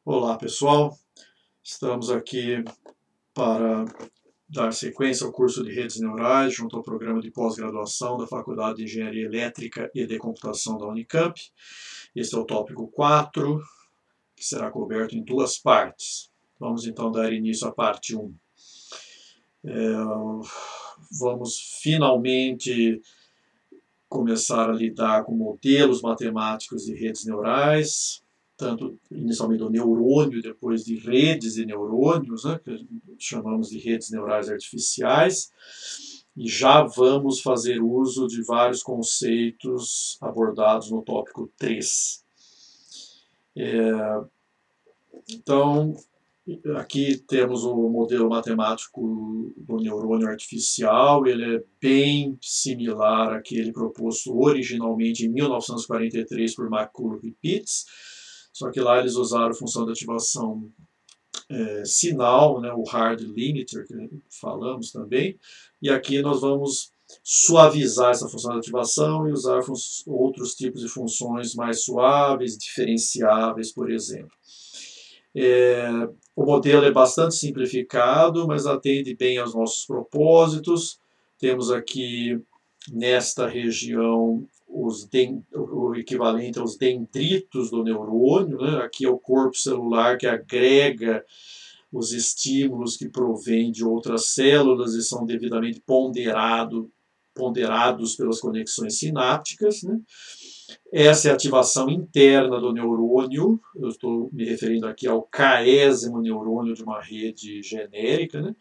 Olá pessoal, estamos aqui para dar sequência ao curso de redes neurais junto ao programa de pós-graduação da Faculdade de Engenharia Elétrica e de Computação da Unicamp. Este é o tópico 4, que será coberto em duas partes. Vamos então dar início à parte 1. Vamos finalmente começar a lidar com modelos matemáticos de redes neurais, tanto inicialmente do neurônio, depois de redes de neurônios, né, que chamamos de redes neurais artificiais, e já vamos fazer uso de vários conceitos abordados no tópico 3. Então, aqui temos o modelo matemático do neurônio artificial, ele é bem similar àquele proposto originalmente em 1943 por McCulloch e Pitts, só que lá eles usaram a função de ativação sinal, né, o hard limiter, que falamos também, e aqui nós vamos suavizar essa função de ativação e usar outros tipos de funções mais suaves, diferenciáveis, por exemplo. O modelo é bastante simplificado, mas atende bem aos nossos propósitos. Temos aqui, nesta região, o equivalente aos dendritos do neurônio, né? Aqui é o corpo celular que agrega os estímulos que provêm de outras células e são devidamente ponderados pelas conexões sinápticas, né? Essa é a ativação interna do neurônio, eu estou me referindo aqui ao késimo neurônio de uma rede genérica, né?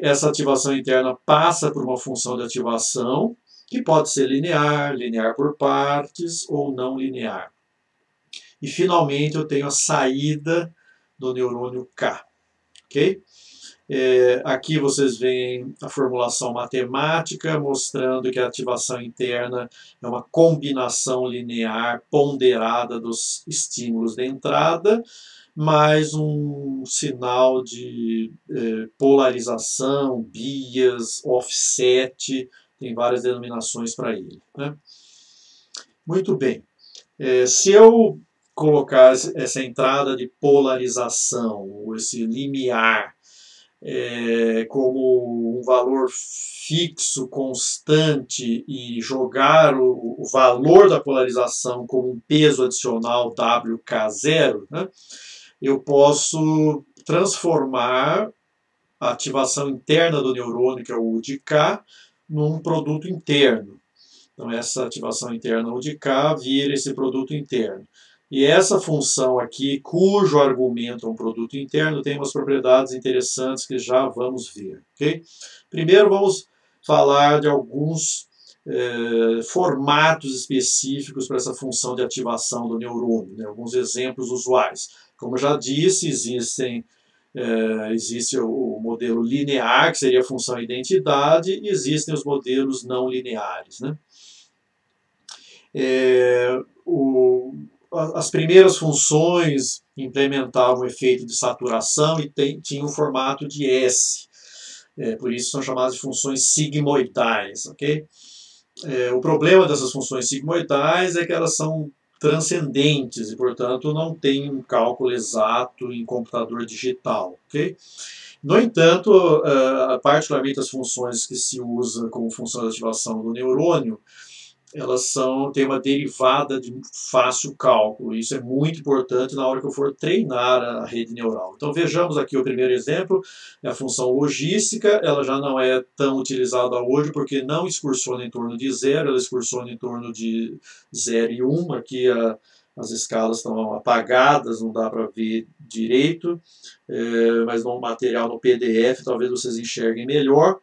Essa ativação interna passa por uma função de ativação, que pode ser linear, linear por partes ou não linear. E finalmente eu tenho a saída do neurônio K. Ok? Aqui vocês veem a formulação matemática mostrando que a ativação interna é uma combinação linear ponderada dos estímulos de entrada, mais um sinal de polarização, bias, offset, tem várias denominações para ele, né? Muito bem. Se eu colocar essa entrada de polarização, ou esse limiar, como um valor fixo, constante, e jogar o valor da polarização como um peso adicional WK0, né, eu posso transformar a ativação interna do neurônio, que é o U de K, num produto interno. Então essa ativação interna U de K vira esse produto interno. E essa função aqui, cujo argumento é um produto interno, tem umas propriedades interessantes que já vamos ver. Okay? Primeiro vamos falar de alguns formatos específicos para essa função de ativação do neurônio, né? Alguns exemplos usuais. Como eu já disse, existe o modelo linear, que seria a função identidade, e existem os modelos não lineares, né? As primeiras funções implementavam o efeito de saturação e tinham um formato de S. Por isso são chamadas de funções sigmoidais. Okay? O problema dessas funções sigmoidais é que elas são transcendentes e, portanto, não tem um cálculo exato em computador digital. Okay? No entanto, particularmente as funções que se usam como função de ativação do neurônio, elas têm uma derivada de fácil cálculo. Isso é muito importante na hora que eu for treinar a rede neural. Então vejamos aqui o primeiro exemplo, é a função logística. Ela já não é tão utilizada hoje porque não excursona em torno de 0, ela excursona em torno de 0 e 1. Aqui as escalas estão apagadas, não dá para ver direito, mas no material, no PDF, talvez vocês enxerguem melhor.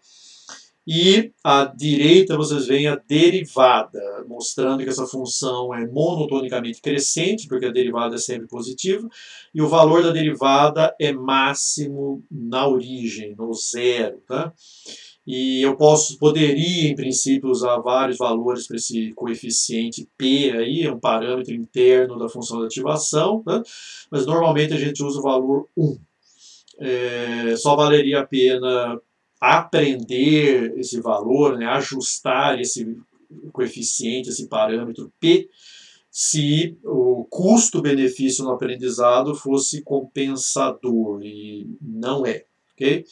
E à direita vocês veem a derivada, mostrando que essa função é monotonicamente crescente, porque a derivada é sempre positiva, e o valor da derivada é máximo na origem, no zero. Tá? E eu poderia, em princípio, usar vários valores para esse coeficiente P, aí, é um parâmetro interno da função de ativação, tá? Mas normalmente a gente usa o valor 1. Só valeria a pena aprender esse valor, né, ajustar esse coeficiente, esse parâmetro P, se o custo-benefício no aprendizado fosse compensador, e não é, ok?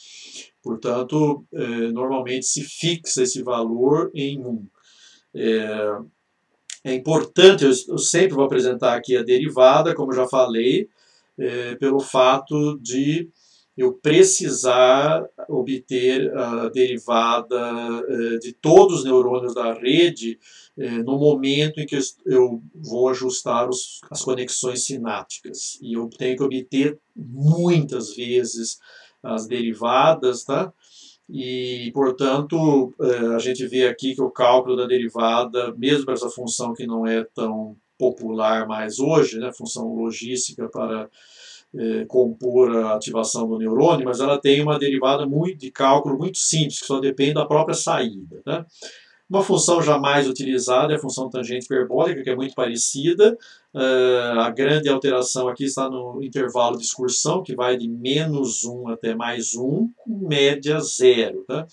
Portanto, normalmente se fixa esse valor em 1. É importante, eu sempre vou apresentar aqui a derivada, como já falei, pelo fato de eu precisar obter a derivada de todos os neurônios da rede no momento em que eu vou ajustar as conexões sinápticas. E eu tenho que obter muitas vezes as derivadas, tá? E, portanto, a gente vê aqui que o cálculo da derivada, mesmo para essa função que não é tão popular mais hoje, né, função logística para compor a ativação do neurônio, mas ela tem uma derivada de cálculo muito simples, que só depende da própria saída. Né? Uma função jamais utilizada é a função tangente hiperbólica, que é muito parecida. A grande alteração aqui está no intervalo de excursão, que vai de -1 até +1, com média 0. Tá?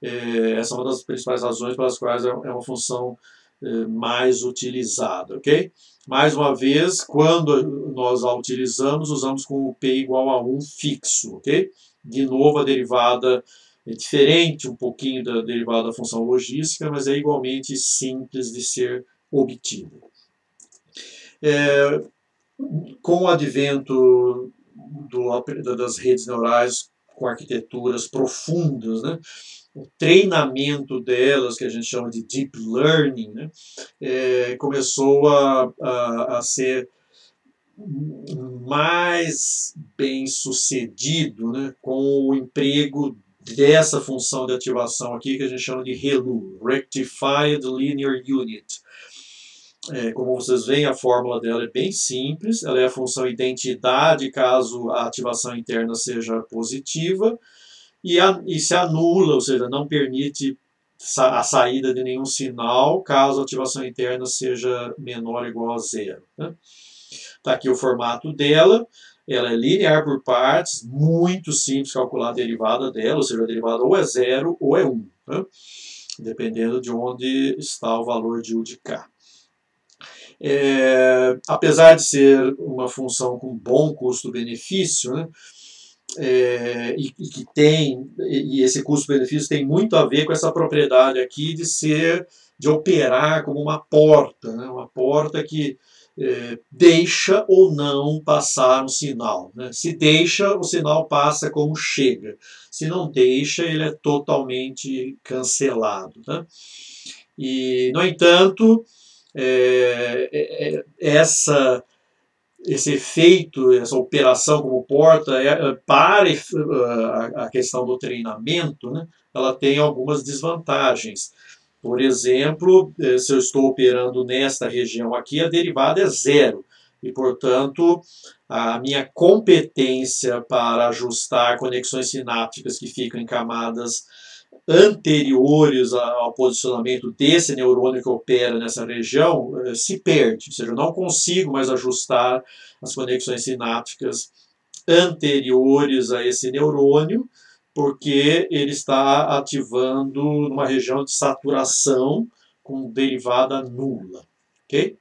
Essa é uma das principais razões pelas quais é uma função mais utilizada. Okay? Mais uma vez, quando nós a utilizamos, usamos com o p igual a 1 fixo. Okay? De novo, a derivada é diferente um pouquinho da derivada da função logística, mas é igualmente simples de ser obtida. Com o advento das redes neurais com arquiteturas profundas, né, o treinamento delas, que a gente chama de deep learning, né, começou a ser mais bem sucedido, né, com o emprego dessa função de ativação aqui, que a gente chama de ReLU, Rectified Linear Unit. Como vocês veem, a fórmula dela é bem simples, ela é a função identidade caso a ativação interna seja positiva, e se anula, ou seja, não permite a saída de nenhum sinal caso a ativação interna seja menor ou igual a 0. Né? Está aqui o formato dela. Ela é linear por partes, muito simples calcular a derivada dela, ou seja, a derivada ou é 0 ou é 1, né? Dependendo de onde está o valor de U de K. Apesar de ser uma função com bom custo-benefício, né, e esse custo-benefício tem muito a ver com essa propriedade aqui de operar como uma porta, né, uma porta que deixa ou não passar um sinal. Né? Se deixa, o sinal passa como chega. Se não deixa, ele é totalmente cancelado. Né? E, no entanto, esse efeito, essa operação como porta, para a questão do treinamento, né, ela tem algumas desvantagens. Por exemplo, se eu estou operando nesta região aqui, a derivada é 0. E, portanto, a minha competência para ajustar conexões sinápticas que ficam em camadas anteriores ao posicionamento desse neurônio que opera nessa região se perde. Ou seja, eu não consigo mais ajustar as conexões sinápticas anteriores a esse neurônio, porque ele está ativando numa região de saturação com derivada nula. Okay?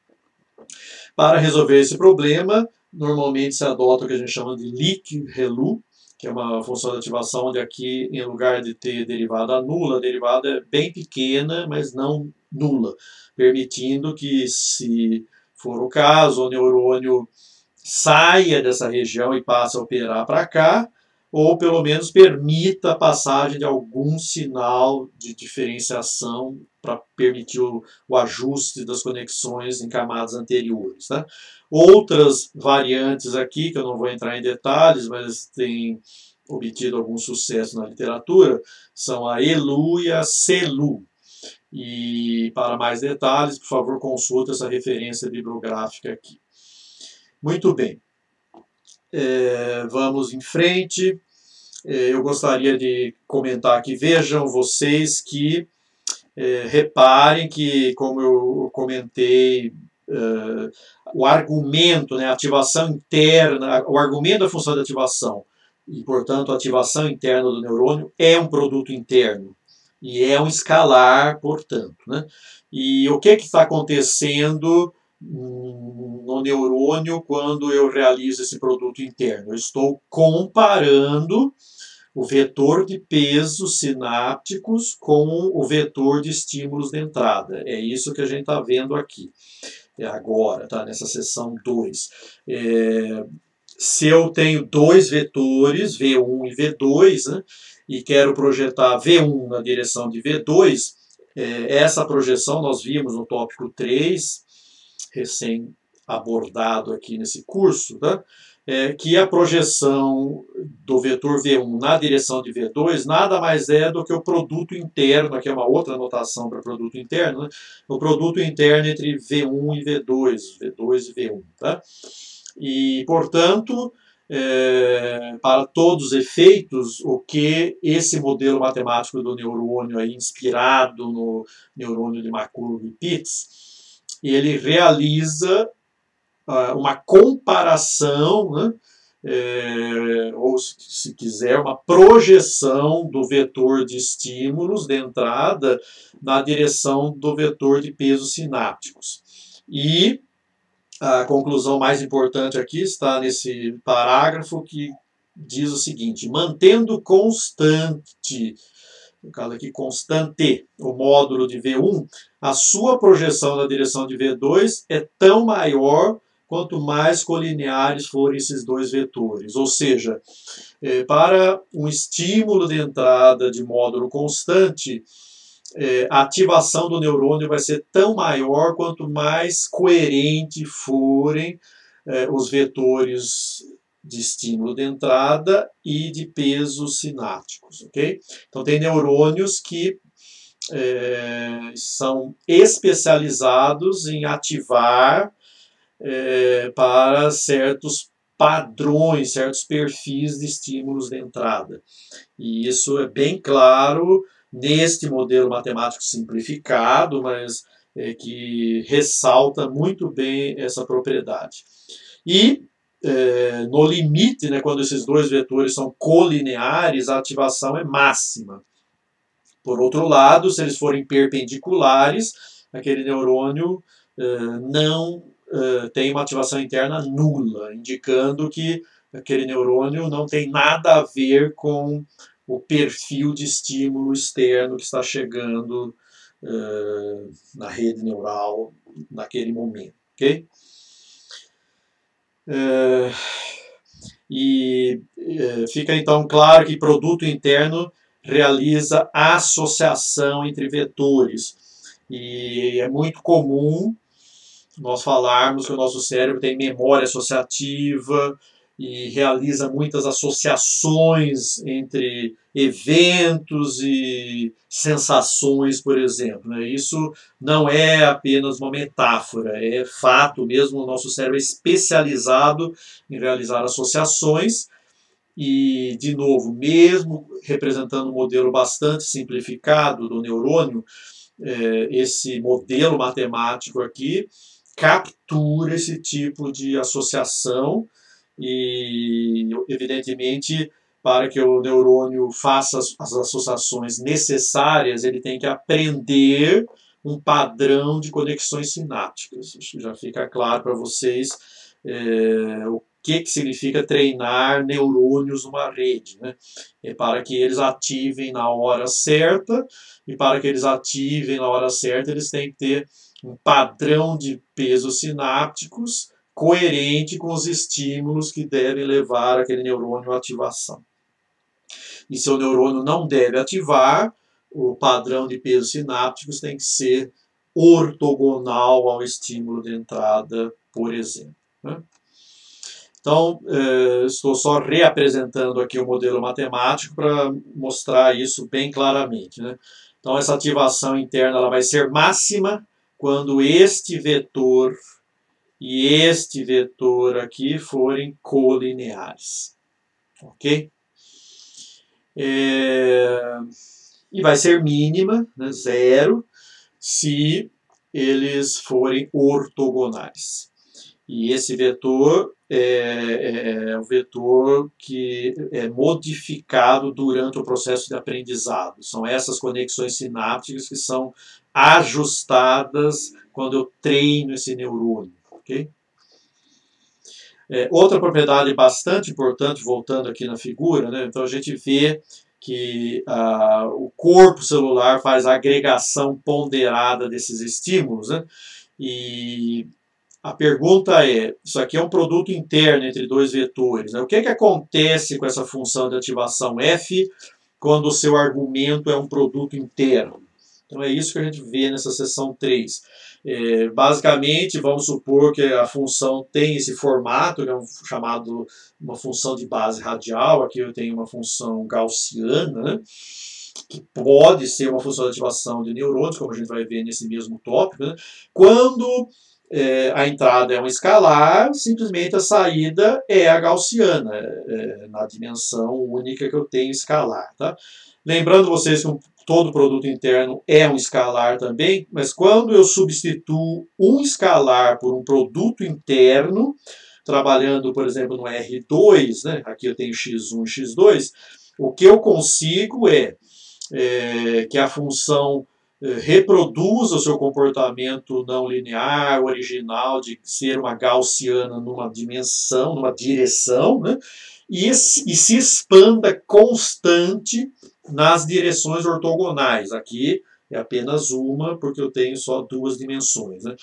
Para resolver esse problema, normalmente se adota o que a gente chama de Lick-ReLU, que é uma função de ativação onde aqui, em lugar de ter derivada nula, a derivada é bem pequena, mas não nula, permitindo que, se for o caso, o neurônio saia dessa região e passe a operar para cá, ou pelo menos permita a passagem de algum sinal de diferenciação para permitir o ajuste das conexões em camadas anteriores. Tá? Outras variantes aqui, que eu não vou entrar em detalhes, mas têm obtido algum sucesso na literatura, são a ELU e a CELU. E para mais detalhes, por favor, consulte essa referência bibliográfica aqui. Muito bem. Vamos em frente. Eu gostaria de comentar aqui, vejam vocês que reparem que, como eu comentei, o argumento, né, a ativação interna, o argumento da função de ativação e, portanto, a ativação interna do neurônio é um produto interno e é um escalar, portanto. Né? E o que está acontecendo no neurônio quando eu realizo esse produto interno. Eu estou comparando o vetor de pesos sinápticos com o vetor de estímulos de entrada. É isso que a gente está vendo aqui. Agora, tá? Nessa seção 2. Se eu tenho dois vetores, V1 e V2, né, e quero projetar V1 na direção de V2, essa projeção nós vimos no tópico 3, recém abordado aqui nesse curso, tá? Que a projeção do vetor V1 na direção de V2 nada mais é do que o produto interno, aqui é uma outra notação para produto interno, né? O produto interno entre V1 e V2, V2 e V1. Tá? E, portanto, para todos os efeitos, o que esse modelo matemático do neurônio, aí, inspirado no neurônio de McCulloch-Pitts, ele realiza uma comparação, né, ou se quiser, uma projeção do vetor de estímulos de entrada na direção do vetor de pesos sinápticos. E a conclusão mais importante aqui está nesse parágrafo que diz o seguinte: mantendo constante, no caso aqui constante, o módulo de V1, a sua projeção na direção de V2 é tão maior quanto mais colineares forem esses dois vetores. Ou seja, para um estímulo de entrada de módulo constante, a ativação do neurônio vai ser tão maior quanto mais coerente forem os vetores de estímulo de entrada e de pesos sinápticos, ok? Então tem neurônios que são especializados em ativar para certos padrões, certos perfis de estímulos de entrada. E isso é bem claro neste modelo matemático simplificado, mas que ressalta muito bem essa propriedade. E no limite, né, quando esses dois vetores são colineares, a ativação é máxima. Por outro lado, se eles forem perpendiculares, aquele neurônio não tem uma ativação interna nula, indicando que aquele neurônio não tem nada a ver com o perfil de estímulo externo que está chegando na rede neural naquele momento. Okay? Fica então claro que produto interno realiza associação entre vetores. E é muito comum nós falarmos que o nosso cérebro tem memória associativa e realiza muitas associações entre eventos e sensações, por exemplo. Isso não é apenas uma metáfora, é fato mesmo. O nosso cérebro é especializado em realizar associações e, de novo, mesmo representando um modelo bastante simplificado do neurônio, esse modelo matemático aqui captura esse tipo de associação e, evidentemente, para que o neurônio faça as associações necessárias, ele tem que aprender um padrão de conexões sinápticas. Acho que já fica claro para vocês o que significa treinar neurônios numa rede, né? Para que eles ativem na hora certa, e para que eles ativem na hora certa, eles têm que ter um padrão de pesos sinápticos coerente com os estímulos que devem levar aquele neurônio à ativação. E se o neurônio não deve ativar, o padrão de pesos sinápticos tem que ser ortogonal ao estímulo de entrada, por exemplo. Então, estou só reapresentando aqui o modelo matemático para mostrar isso bem claramente. Então, essa ativação interna ela vai ser máxima quando este vetor e este vetor aqui forem colineares. Ok? E vai ser mínima, zero, se eles forem ortogonais. E esse vetor é o vetor que é modificado durante o processo de aprendizado. São essas conexões sinápticas que são ajustadas quando eu treino esse neurônio. Okay? Outra propriedade bastante importante, voltando aqui na figura, né? Então a gente vê que o corpo celular faz a agregação ponderada desses estímulos, né? E a pergunta é, isso aqui é um produto interno entre dois vetores, né? O que acontece com essa função de ativação F quando o seu argumento é um produto interno? Então é isso que a gente vê nessa seção 3. Basicamente, vamos supor que a função tem esse formato, que é chamado uma função de base radial. Aqui eu tenho uma função gaussiana, né, que pode ser uma função de ativação de neurônios, como a gente vai ver nesse mesmo tópico. Né. Quando a entrada é um escalar, simplesmente a saída é a gaussiana, na dimensão única que eu tenho escalar. Tá? Lembrando vocês que todo produto interno é um escalar também, mas quando eu substituo um escalar por um produto interno, trabalhando, por exemplo, no R2, né, aqui eu tenho x1 e x2, o que eu consigo é que a função reproduza o seu comportamento não linear, original, de ser uma gaussiana numa dimensão, numa direção, né, e se expanda constante nas direções ortogonais. Aqui é apenas uma, porque eu tenho só duas dimensões. Né?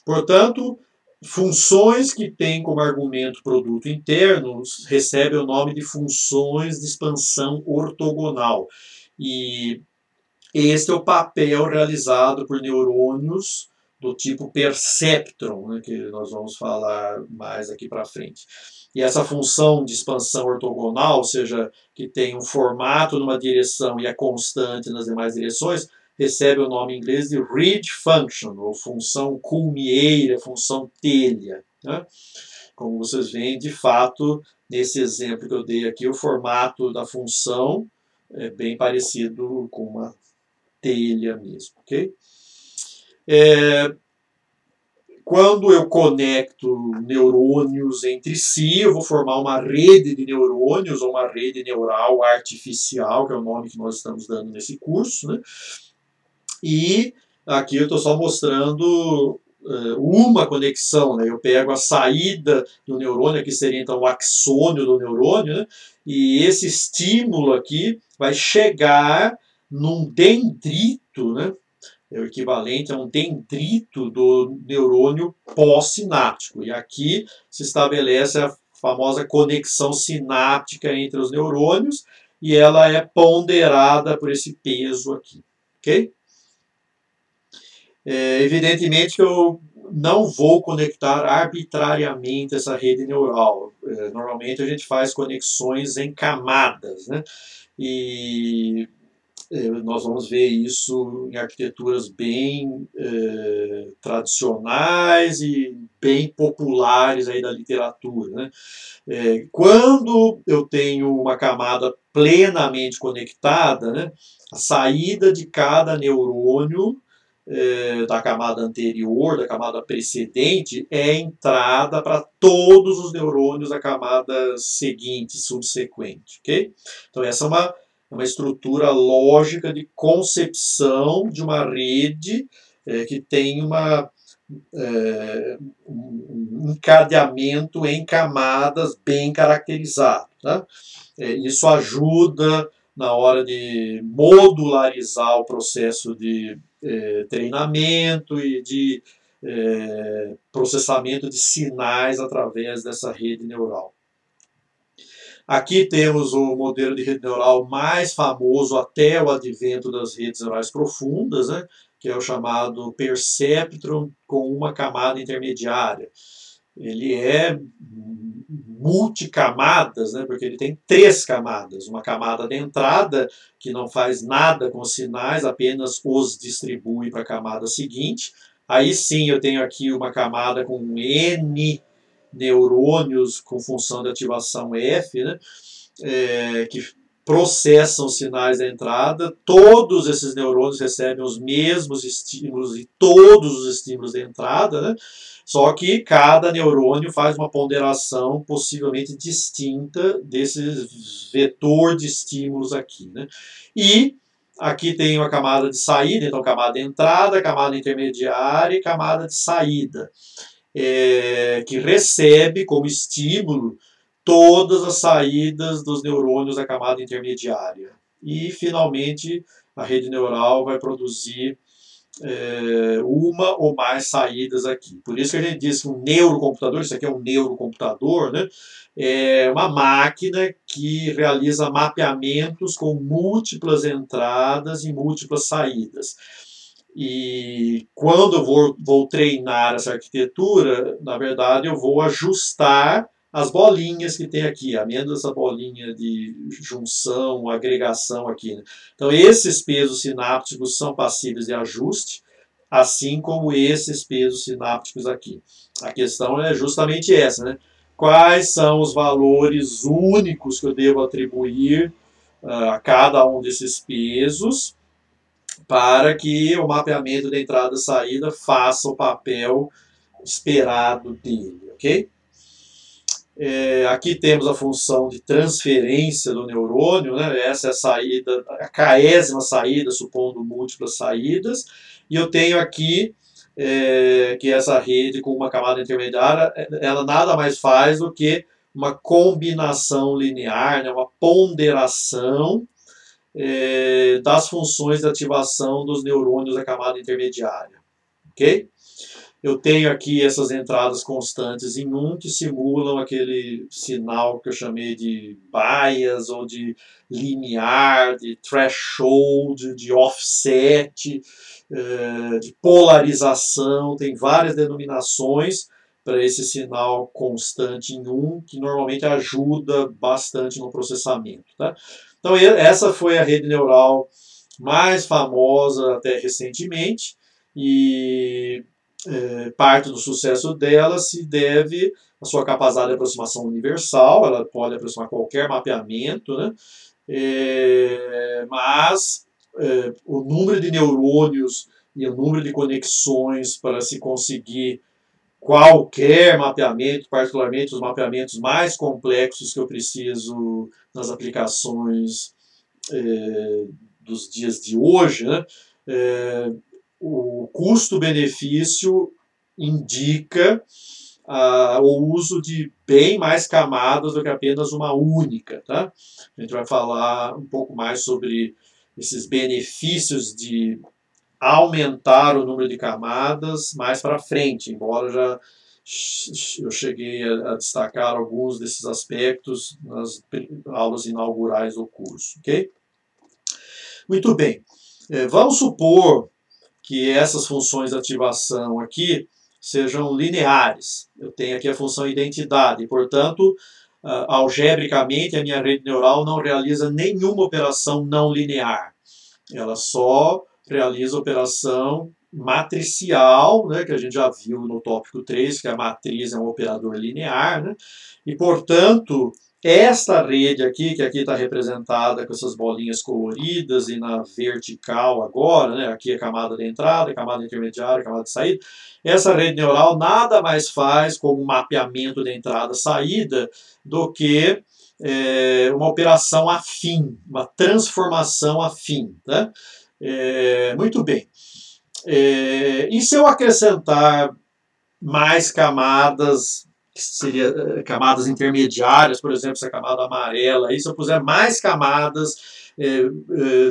Portanto, funções que têm como argumento produto interno recebem o nome de funções de expansão ortogonal. E este é o papel realizado por neurônios do tipo perceptron, né, que nós vamos falar mais aqui para frente. E essa função de expansão ortogonal, ou seja, que tem um formato numa direção e é constante nas demais direções, recebe o nome em inglês de Reed Function, ou função culmieira, função telha. Né? Como vocês veem, de fato, nesse exemplo que eu dei aqui, o formato da função é bem parecido com uma telha mesmo. Okay? Quando eu conecto neurônios entre si, eu vou formar uma rede de neurônios, ou uma rede neural artificial, que é o nome que nós estamos dando nesse curso. Né? E aqui eu estou só mostrando uma conexão. Né? Eu pego a saída do neurônio, que seria então o axônio do neurônio, né? E esse estímulo aqui vai chegar num dendrito, né? É o equivalente a um dendrito do neurônio pós-sináptico. E aqui se estabelece a famosa conexão sináptica entre os neurônios e ela é ponderada por esse peso aqui. Ok? Evidentemente que eu não vou conectar arbitrariamente essa rede neural. Normalmente a gente faz conexões em camadas, né? E nós vamos ver isso em arquiteturas bem tradicionais e bem populares aí da literatura. Né? Quando eu tenho uma camada plenamente conectada, né, a saída de cada neurônio da camada anterior, da camada precedente, é entrada para todos os neurônios da camada seguinte, subsequente. Okay? Então essa é uma estrutura lógica de concepção de uma rede que tem um encadeamento em camadas bem caracterizado. Tá? Isso ajuda na hora de modularizar o processo de treinamento e de processamento de sinais através dessa rede neural. Aqui temos o modelo de rede neural mais famoso até o advento das redes neurais profundas, né, que é o chamado perceptron com uma camada intermediária. Ele é multicamadas, né, porque ele tem 3 camadas. Uma camada de entrada, que não faz nada com os sinais, apenas os distribui para a camada seguinte. Aí sim eu tenho aqui uma camada com N neurônios com função de ativação F, né, que processam os sinais da entrada. Todos esses neurônios recebem os mesmos estímulos e todos os estímulos da entrada, né, só que cada neurônio faz uma ponderação possivelmente distinta desse vetor de estímulos aqui. Né, e Aqui tem uma camada de saída, então camada de entrada, camada intermediária e camada de saída, que recebe como estímulo todas as saídas dos neurônios da camada intermediária. E, finalmente, a rede neural vai produzir uma ou mais saídas aqui. Por isso que a gente diz que um neurocomputador, isso aqui é um neurocomputador, né? É uma máquina que realiza mapeamentos com múltiplas entradas e múltiplas saídas. E quando eu vou treinar essa arquitetura, na verdade eu vou ajustar as bolinhas que tem aqui, a menos essa bolinha de junção, agregação aqui. Né? Então esses pesos sinápticos são passíveis de ajuste, assim como esses pesos sinápticos aqui. A questão é justamente essa, né? Quais são os valores únicos que eu devo atribuir a cada um desses pesos para que o mapeamento de entrada e saída faça o papel esperado dele, ok? Aqui temos a função de transferência do neurônio, né? Essa é a saída, a késima saída, supondo múltiplas saídas, e eu tenho aqui que essa rede com uma camada intermediária, ela nada mais faz do que uma combinação linear, né? Uma ponderação das funções de ativação dos neurônios da camada intermediária. Ok? Eu tenho aqui essas entradas constantes em 1 que simulam aquele sinal que eu chamei de bias ou de linear, de threshold, de offset, de polarização. Tem várias denominações para esse sinal constante em 1 que normalmente ajuda bastante no processamento. Tá? Então essa foi a rede neural mais famosa até recentemente e parte do sucesso dela se deve à sua capacidade de aproximação universal, ela pode aproximar qualquer mapeamento, né? Mas o número de neurônios e o número de conexões para se conseguir qualquer mapeamento, particularmente os mapeamentos mais complexos que eu preciso nas aplicações dos dias de hoje, né? O custo-benefício indica o uso de bem mais camadas do que apenas uma única. Tá? A gente vai falar um pouco mais sobre esses benefícios de aumentar o número de camadas mais para frente, embora eu cheguei a destacar alguns desses aspectos nas aulas inaugurais do curso. Okay? Muito bem. Vamos supor que essas funções de ativação aqui sejam lineares. Eu tenho aqui a função identidade, e, portanto, algebricamente, a minha rede neural não realiza nenhuma operação não linear. Ela só realiza operação matricial, né, que a gente já viu no tópico 3, que a matriz é um operador linear, né, e, portanto, esta rede aqui, que aqui está representada com essas bolinhas coloridas e na vertical agora, né, aqui é a camada de entrada, a camada intermediária, a camada de saída, essa rede neural nada mais faz como um mapeamento de entrada-saída do que uma operação afim, uma transformação afim. Né? Muito bem. E se eu acrescentar mais camadas, que seria camadas intermediárias, por exemplo, essa camada amarela, aí se eu puser mais camadas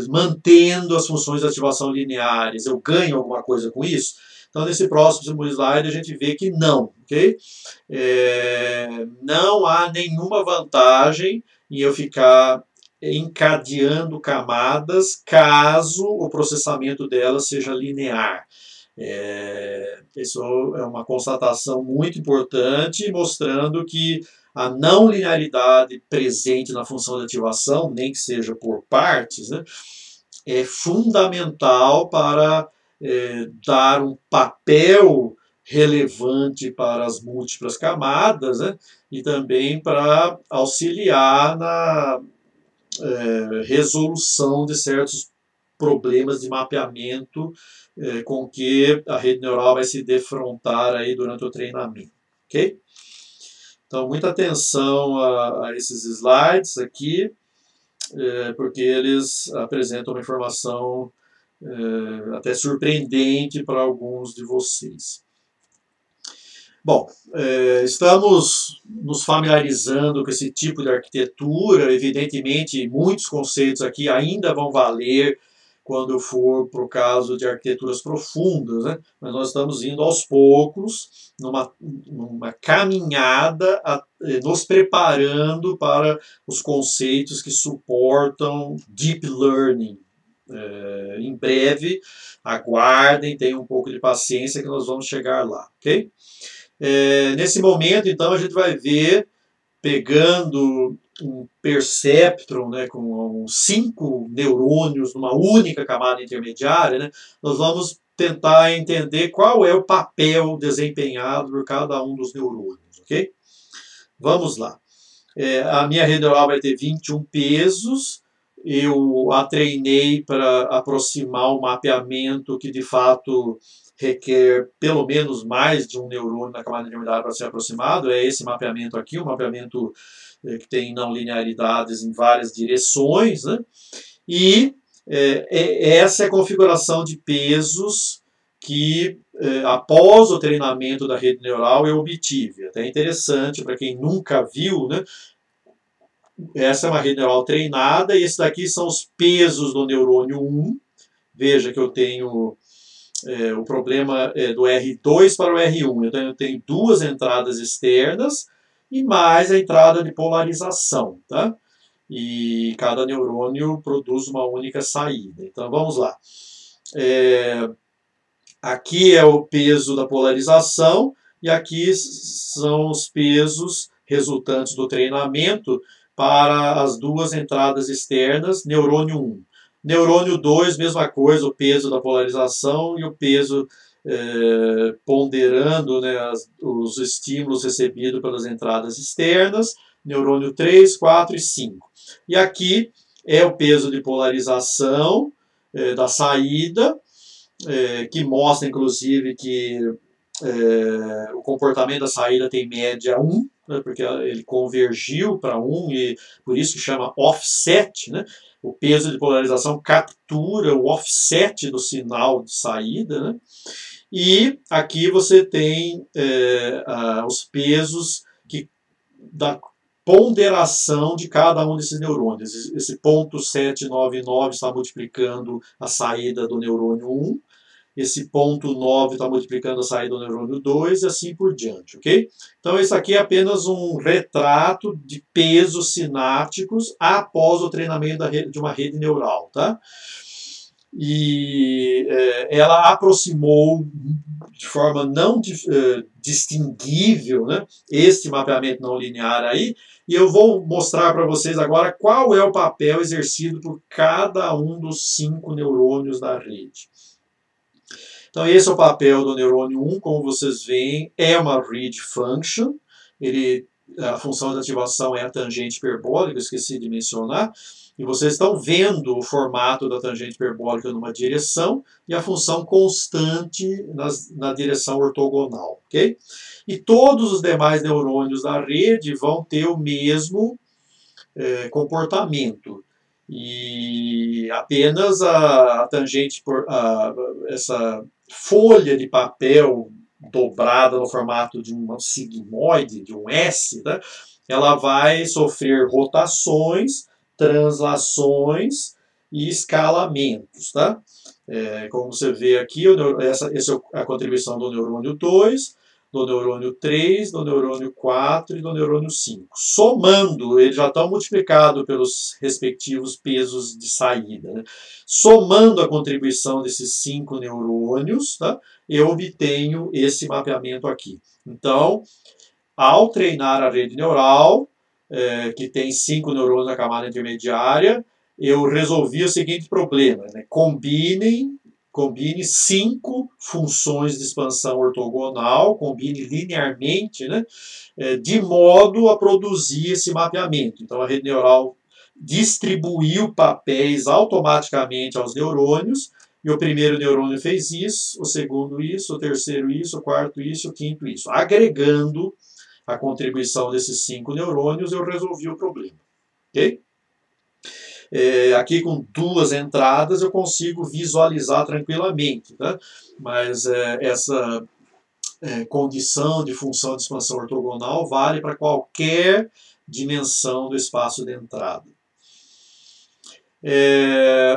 mantendo as funções de ativação lineares, eu ganho alguma coisa com isso? Então, nesse próximo slide, a gente vê que não, ok? Não há nenhuma vantagem em eu ficar encadeando camadas caso o processamento delas seja linear. Isso é uma constatação muito importante, mostrando que a não linearidade presente na função de ativação, nem que seja por partes, né, é fundamental para dar um papel relevante para as múltiplas camadas, né, e também para auxiliar na resolução de certos problemas de mapeamento com que a rede neural vai se defrontar aí durante o treinamento. Ok? Então, muita atenção a esses slides aqui. porque eles apresentam uma informação até surpreendente para alguns de vocês. Bom, estamos nos familiarizando com esse tipo de arquitetura. Evidentemente, muitos conceitos aqui ainda vão valer quando for para o caso de arquiteturas profundas, né? Mas nós estamos indo aos poucos, numa caminhada, nos preparando para os conceitos que suportam Deep Learning. Em breve, aguardem, tenham um pouco de paciência que nós vamos chegar lá, ok? Nesse momento, então, a gente vai ver, pegando um perceptron, né, com 5 neurônios numa única camada intermediária, né, nós vamos tentar entender qual é o papel desempenhado por cada um dos neurônios, ok? Vamos lá. A minha rede neural vai ter 21 pesos, eu a treinei para aproximar um mapeamento que de fato requer pelo menos mais de um neurônio na camada intermediária para ser aproximado. É esse mapeamento aqui, um mapeamento que tem não linearidades em várias direções, né? E essa é a configuração de pesos que, após o treinamento da rede neural, eu obtive. Até interessante para quem nunca viu, né? Essa é uma rede neural treinada e esses daqui são os pesos do neurônio 1. Veja que eu tenho o problema do R2 para o R1. Então eu tenho 2 entradas externas e mais a entrada de polarização, tá? E cada neurônio produz uma única saída. Então vamos lá. Aqui é o peso da polarização e aqui são os pesos resultantes do treinamento para as 2 entradas externas, neurônio 1. Neurônio 2, mesma coisa, o peso da polarização e o peso ponderando, né, os estímulos recebidos pelas entradas externas, neurônio 3, 4 e 5. E aqui é o peso de polarização da saída, que mostra, inclusive, que o comportamento da saída tem média 1, né, porque ele convergiu para 1 e por isso que chama offset, né? O peso de polarização captura o offset do sinal de saída, né? E aqui você tem os pesos da ponderação de cada um desses neurônios. Esse ponto 799 está multiplicando a saída do neurônio 1, esse ponto 9 está multiplicando a saída do neurônio 2 e assim por diante, ok? Então isso aqui é apenas um retrato de pesos sinápticos após o treinamento de uma rede neural, tá? E ela aproximou de forma não distinguível, né, este mapeamento não linear aí, e eu vou mostrar para vocês agora qual é o papel exercido por cada um dos 5 neurônios da rede. Então esse é o papel do neurônio 1, como vocês veem, é uma read function, a função de ativação é a tangente hiperbólica, esqueci de mencionar, e vocês estão vendo o formato da tangente hiperbólica numa direção e a função constante na direção ortogonal, ok? E todos os demais neurônios da rede vão ter o mesmo comportamento. E apenas a tangente, essa folha de papel dobrada no formato de um sigmoide, de um S, né? Ela vai sofrer rotações, translações e escalamentos, tá? Como você vê aqui, essa é a contribuição do neurônio 2, do neurônio 3, do neurônio 4 e do neurônio 5. Somando, eles já estão multiplicados pelos respectivos pesos de saída, né? Somando a contribuição desses 5 neurônios, tá? Eu obtenho esse mapeamento aqui. Então, ao treinar a rede neural, que tem 5 neurônios na camada intermediária, eu resolvi o seguinte problema, né? Combine 5 funções de expansão ortogonal, combine linearmente, né? De modo a produzir esse mapeamento. Então a rede neural distribuiu papéis automaticamente aos neurônios, e o primeiro neurônio fez isso, o segundo isso, o terceiro isso, o quarto isso, o quinto isso. Agregando a contribuição desses 5 neurônios, eu resolvi o problema. Ok? Aqui com duas entradas eu consigo visualizar tranquilamente, tá? Mas essa condição de função de expansão ortogonal vale para qualquer dimensão do espaço de entrada.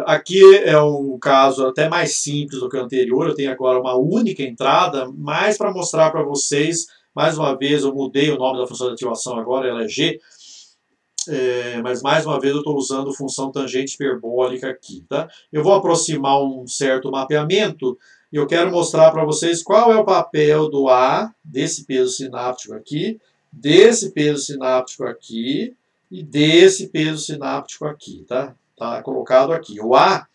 Aqui é um caso até mais simples do que o anterior, eu tenho agora uma única entrada, mas para mostrar para vocês, mais uma vez eu mudei o nome da função de ativação agora, ela é G, mas mais uma vez eu estou usando função tangente hiperbólica aqui. Tá? Eu vou aproximar um certo mapeamento e eu quero mostrar para vocês qual é o papel do A, desse peso sináptico aqui, desse peso sináptico aqui e desse peso sináptico aqui. Tá colocado aqui. O A,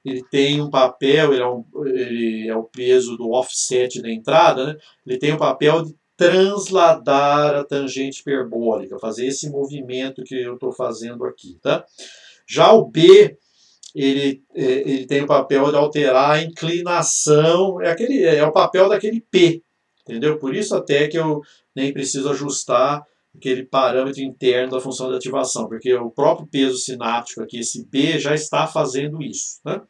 ele tem um papel, ele é o peso do offset da entrada, né? Ele tem um papel de transladar a tangente hiperbólica, fazer esse movimento que eu estou fazendo aqui. Tá? Já o B, ele tem o papel de alterar a inclinação, é o papel daquele P, entendeu? Por isso até que eu nem preciso ajustar aquele parâmetro interno da função de ativação, porque o próprio peso sináptico aqui, esse B, já está fazendo isso. Né?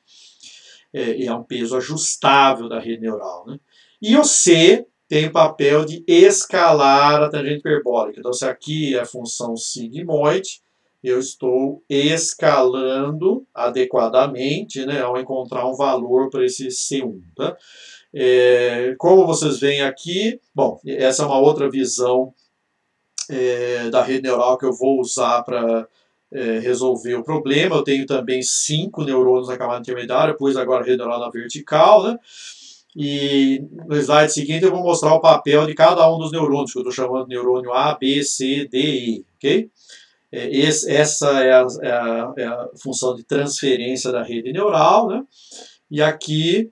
É um peso ajustável da rede neural. Né? E o C tem o papel de escalar a tangente hiperbólica. Então, se aqui é a função sigmoide, eu estou escalando adequadamente, né, ao encontrar um valor para esse C1. Tá? Como vocês veem aqui, bom, essa é uma outra visão da rede neural que eu vou usar para resolver o problema. Eu tenho também 5 neurônios na camada intermediária, pus agora a rede neural na vertical, né? E no slide seguinte eu vou mostrar o papel de cada um dos neurônios, que eu estou chamando de neurônio A, B, C, D, E. Okay? Essa é a função de transferência da rede neural, né? E aqui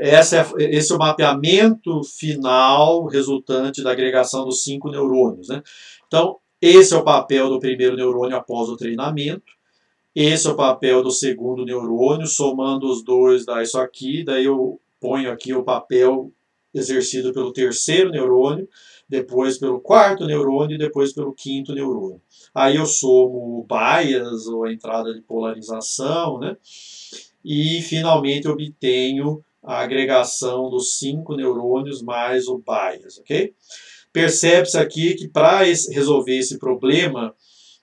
esse é o mapeamento final resultante da agregação dos 5 neurônios. Né? Então, esse é o papel do primeiro neurônio após o treinamento. Esse é o papel do segundo neurônio, somando os dois dá isso aqui, daí eu ponho aqui o papel exercido pelo terceiro neurônio, depois pelo quarto neurônio e depois pelo quinto neurônio. Aí eu somo o bias, ou a entrada de polarização, né? E finalmente obtenho a agregação dos 5 neurônios mais o bias. Okay? Percebe-se aqui que para resolver esse problema,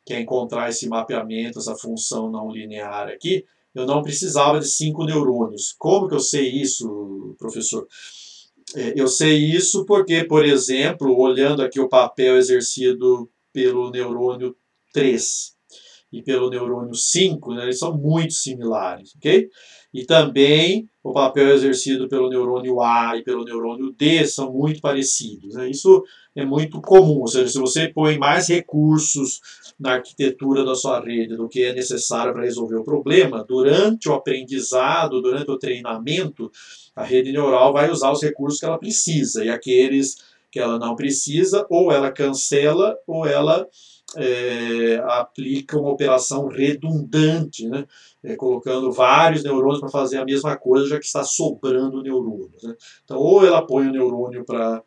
que é encontrar esse mapeamento, essa função não linear aqui, eu não precisava de 5 neurônios. Como que eu sei isso, professor? Eu sei isso porque, por exemplo, olhando aqui o papel exercido pelo neurônio 3 e pelo neurônio 5, né, eles são muito similares, ok? E também o papel exercido pelo neurônio A e pelo neurônio D são muito parecidos. Né? Isso é muito comum, ou seja, se você põe mais recursos na arquitetura da sua rede do que é necessário para resolver o problema, durante o aprendizado, durante o treinamento, a rede neural vai usar os recursos que ela precisa, e aqueles que ela não precisa, ou ela cancela, ou ela aplica uma operação redundante, né? Colocando vários neurônios para fazer a mesma coisa, já que está sobrando neurônios. Né? Então, ou ela põe o neurônio para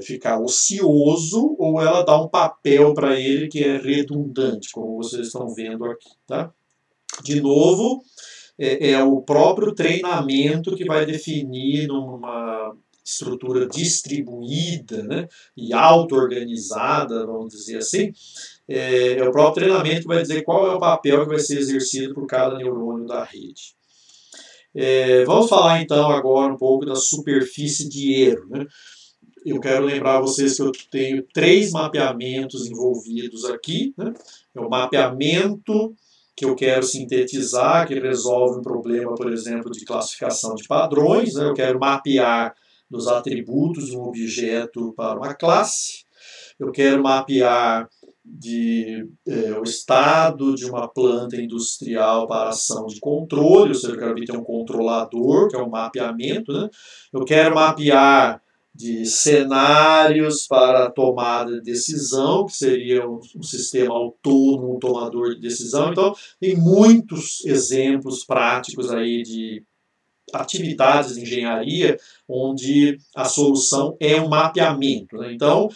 ficar ocioso, ou ela dá um papel para ele que é redundante, como vocês estão vendo aqui. Tá? De novo, é o próprio treinamento que vai definir numa estrutura distribuída, né, e auto-organizada, vamos dizer assim, é o próprio treinamento que vai dizer qual é o papel que vai ser exercido por cada neurônio da rede. Vamos falar então agora um pouco da superfície de erro. Né? Eu quero lembrar a vocês que eu tenho 3 mapeamentos envolvidos aqui. Né? É o mapeamento que eu quero sintetizar, que resolve um problema, por exemplo, de classificação de padrões. Né? Eu quero mapear dos atributos de um objeto para uma classe. Eu quero mapear o estado de uma planta industrial para ação de controle, ou seja, eu quero ter um controlador, que é um mapeamento. Né? Eu quero mapear de cenários para tomada de decisão, que seria um sistema autônomo, um tomador de decisão. Então, tem muitos exemplos práticos aí de atividades de engenharia onde a solução é um mapeamento, né? Então,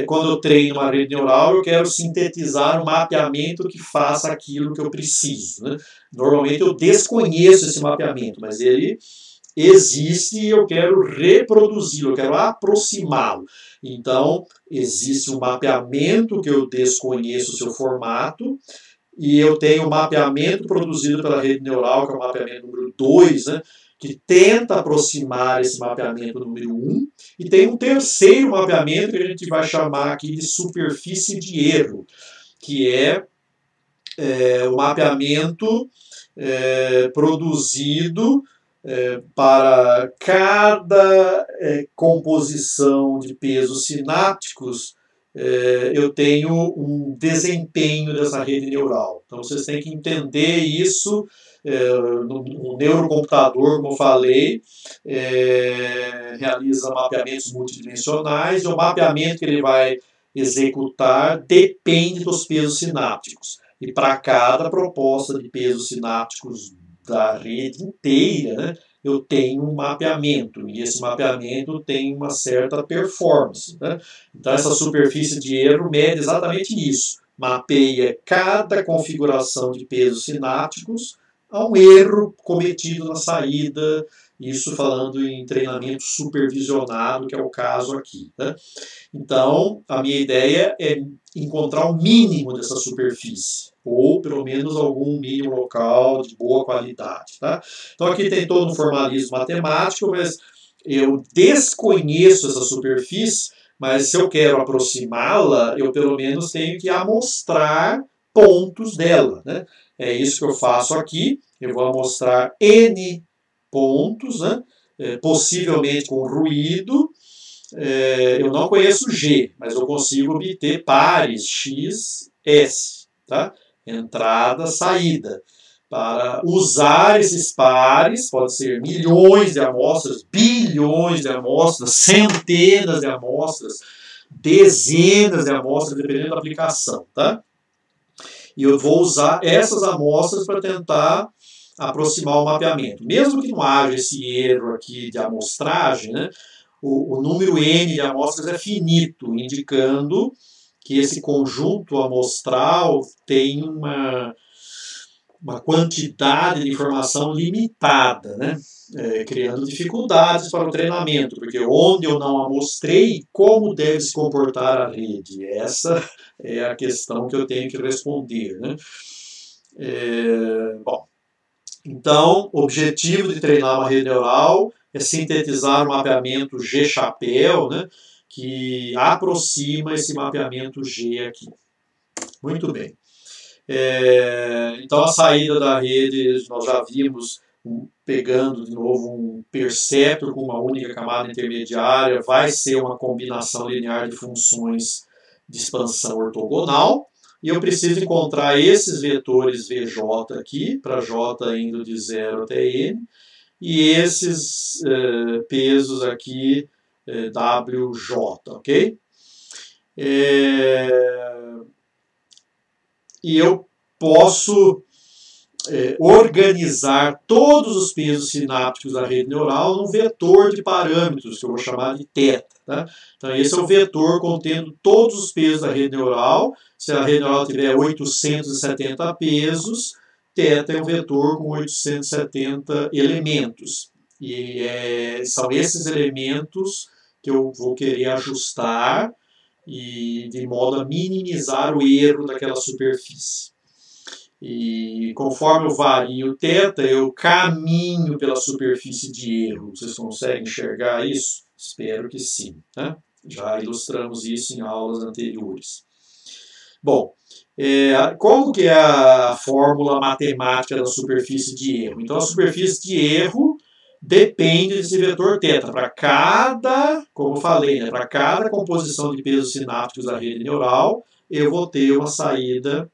quando eu treino uma rede neural, eu quero sintetizar um mapeamento que faça aquilo que eu preciso, né? Normalmente eu desconheço esse mapeamento, mas ele existe e eu quero reproduzi-lo, eu quero aproximá-lo. Então, existe um mapeamento que eu desconheço o seu formato, e eu tenho um mapeamento produzido pela rede neural, que é o mapeamento número 2, né, que tenta aproximar esse mapeamento número 1, e tem um terceiro mapeamento que a gente vai chamar aqui de superfície de erro, que é o mapeamento produzido para cada composição de pesos sinápticos, eu tenho um desempenho dessa rede neural. Então vocês têm que entender isso. No neurocomputador, como eu falei, realiza mapeamentos multidimensionais, e o mapeamento que ele vai executar depende dos pesos sinápticos. E para cada proposta de pesos sinápticos da rede inteira, né, eu tenho um mapeamento, e esse mapeamento tem uma certa performance, né? Então essa superfície de erro mede exatamente isso, mapeia cada configuração de pesos sinápticos a um erro cometido na saída, isso falando em treinamento supervisionado, que é o caso aqui, né? Então, a minha ideia é encontrar o mínimo dessa superfície, ou pelo menos algum mínimo local de boa qualidade. Tá? Então, aqui tem todo um formalismo matemático, mas eu desconheço essa superfície, mas se eu quero aproximá-la, eu pelo menos tenho que amostrar pontos dela. Né? É isso que eu faço aqui. Eu vou amostrar N pontos, né? Possivelmente com ruído. Eu não conheço G, mas eu consigo obter pares X, S, tá? Entrada, saída. Para usar esses pares, pode ser milhões de amostras, bilhões de amostras, centenas de amostras, dezenas de amostras, dependendo da aplicação, tá? E eu vou usar essas amostras para tentar aproximar o mapeamento. Mesmo que não haja esse erro aqui de amostragem, né? O número N de amostras é finito, indicando que esse conjunto amostral tem uma quantidade de informação limitada, né? Criando dificuldades para o treinamento, porque onde eu não amostrei, como deve se comportar a rede? Essa é a questão que eu tenho que responder, né? Bom, então, o objetivo de treinar uma rede neural é sintetizar um mapeamento G-chapéu, né, que aproxima esse mapeamento G aqui. Muito bem. Então, a saída da rede, nós já vimos, pegando de novo um perceptor com uma única camada intermediária, vai ser uma combinação linear de funções de expansão ortogonal. E eu preciso encontrar esses vetores VJ aqui, para J indo de 0 até N, e esses pesos aqui, WJ, ok? E eu posso organizar todos os pesos sinápticos da rede neural num vetor de parâmetros, que eu vou chamar de θ. Tá? Então, esse é o vetor contendo todos os pesos da rede neural. Se a rede neural tiver 870 pesos, θ é um vetor com 870 elementos. E são esses elementos que eu vou querer ajustar e de modo a minimizar o erro daquela superfície. E conforme eu vario θ, eu caminho pela superfície de erro. Vocês conseguem enxergar isso? Espero que sim. Né? Já ilustramos isso em aulas anteriores. Bom, como que é a fórmula matemática da superfície de erro? Então, a superfície de erro depende desse vetor θ. Para cada, como eu falei, né, para cada composição de pesos sinápticos da rede neural, eu vou ter uma saída,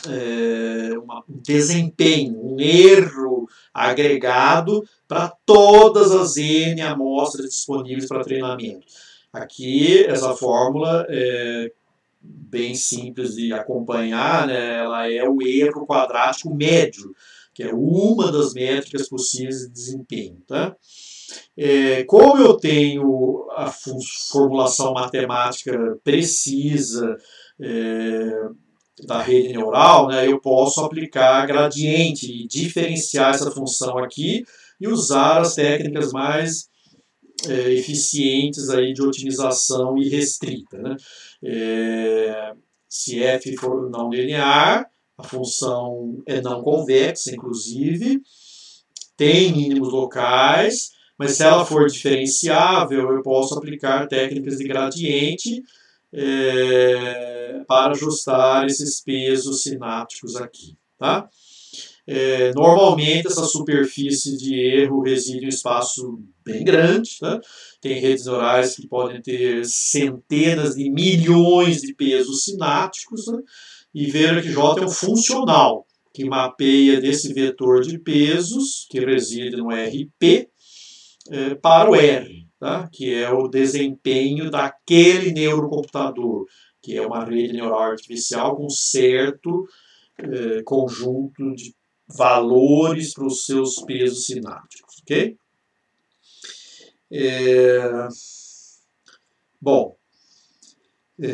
um desempenho, um erro agregado para todas as N amostras disponíveis para treinamento. Aqui, essa fórmula é bem simples de acompanhar, né? Ela é o erro quadrático médio. que é uma das métricas possíveis de desempenho. Tá? Como eu tenho a formulação matemática precisa da rede neural, né, eu posso aplicar gradiente e diferenciar essa função aqui e usar as técnicas mais eficientes aí de otimização irrestrita. Né? Se f for não linear, a função é não convexa, inclusive, tem mínimos locais, mas se ela for diferenciável, eu posso aplicar técnicas de gradiente para ajustar esses pesos sinápticos aqui. Tá? Normalmente essa superfície de erro reside em um espaço bem grande. Tá? Tem redes neurais que podem ter centenas de milhões de pesos sinápticos, né? E veja que J é um funcional que mapeia desse vetor de pesos que reside no RP para o R, tá? Que é o desempenho daquele neurocomputador, que é uma rede neural artificial com certo conjunto de valores para os seus pesos sinápticos, ok? Bom,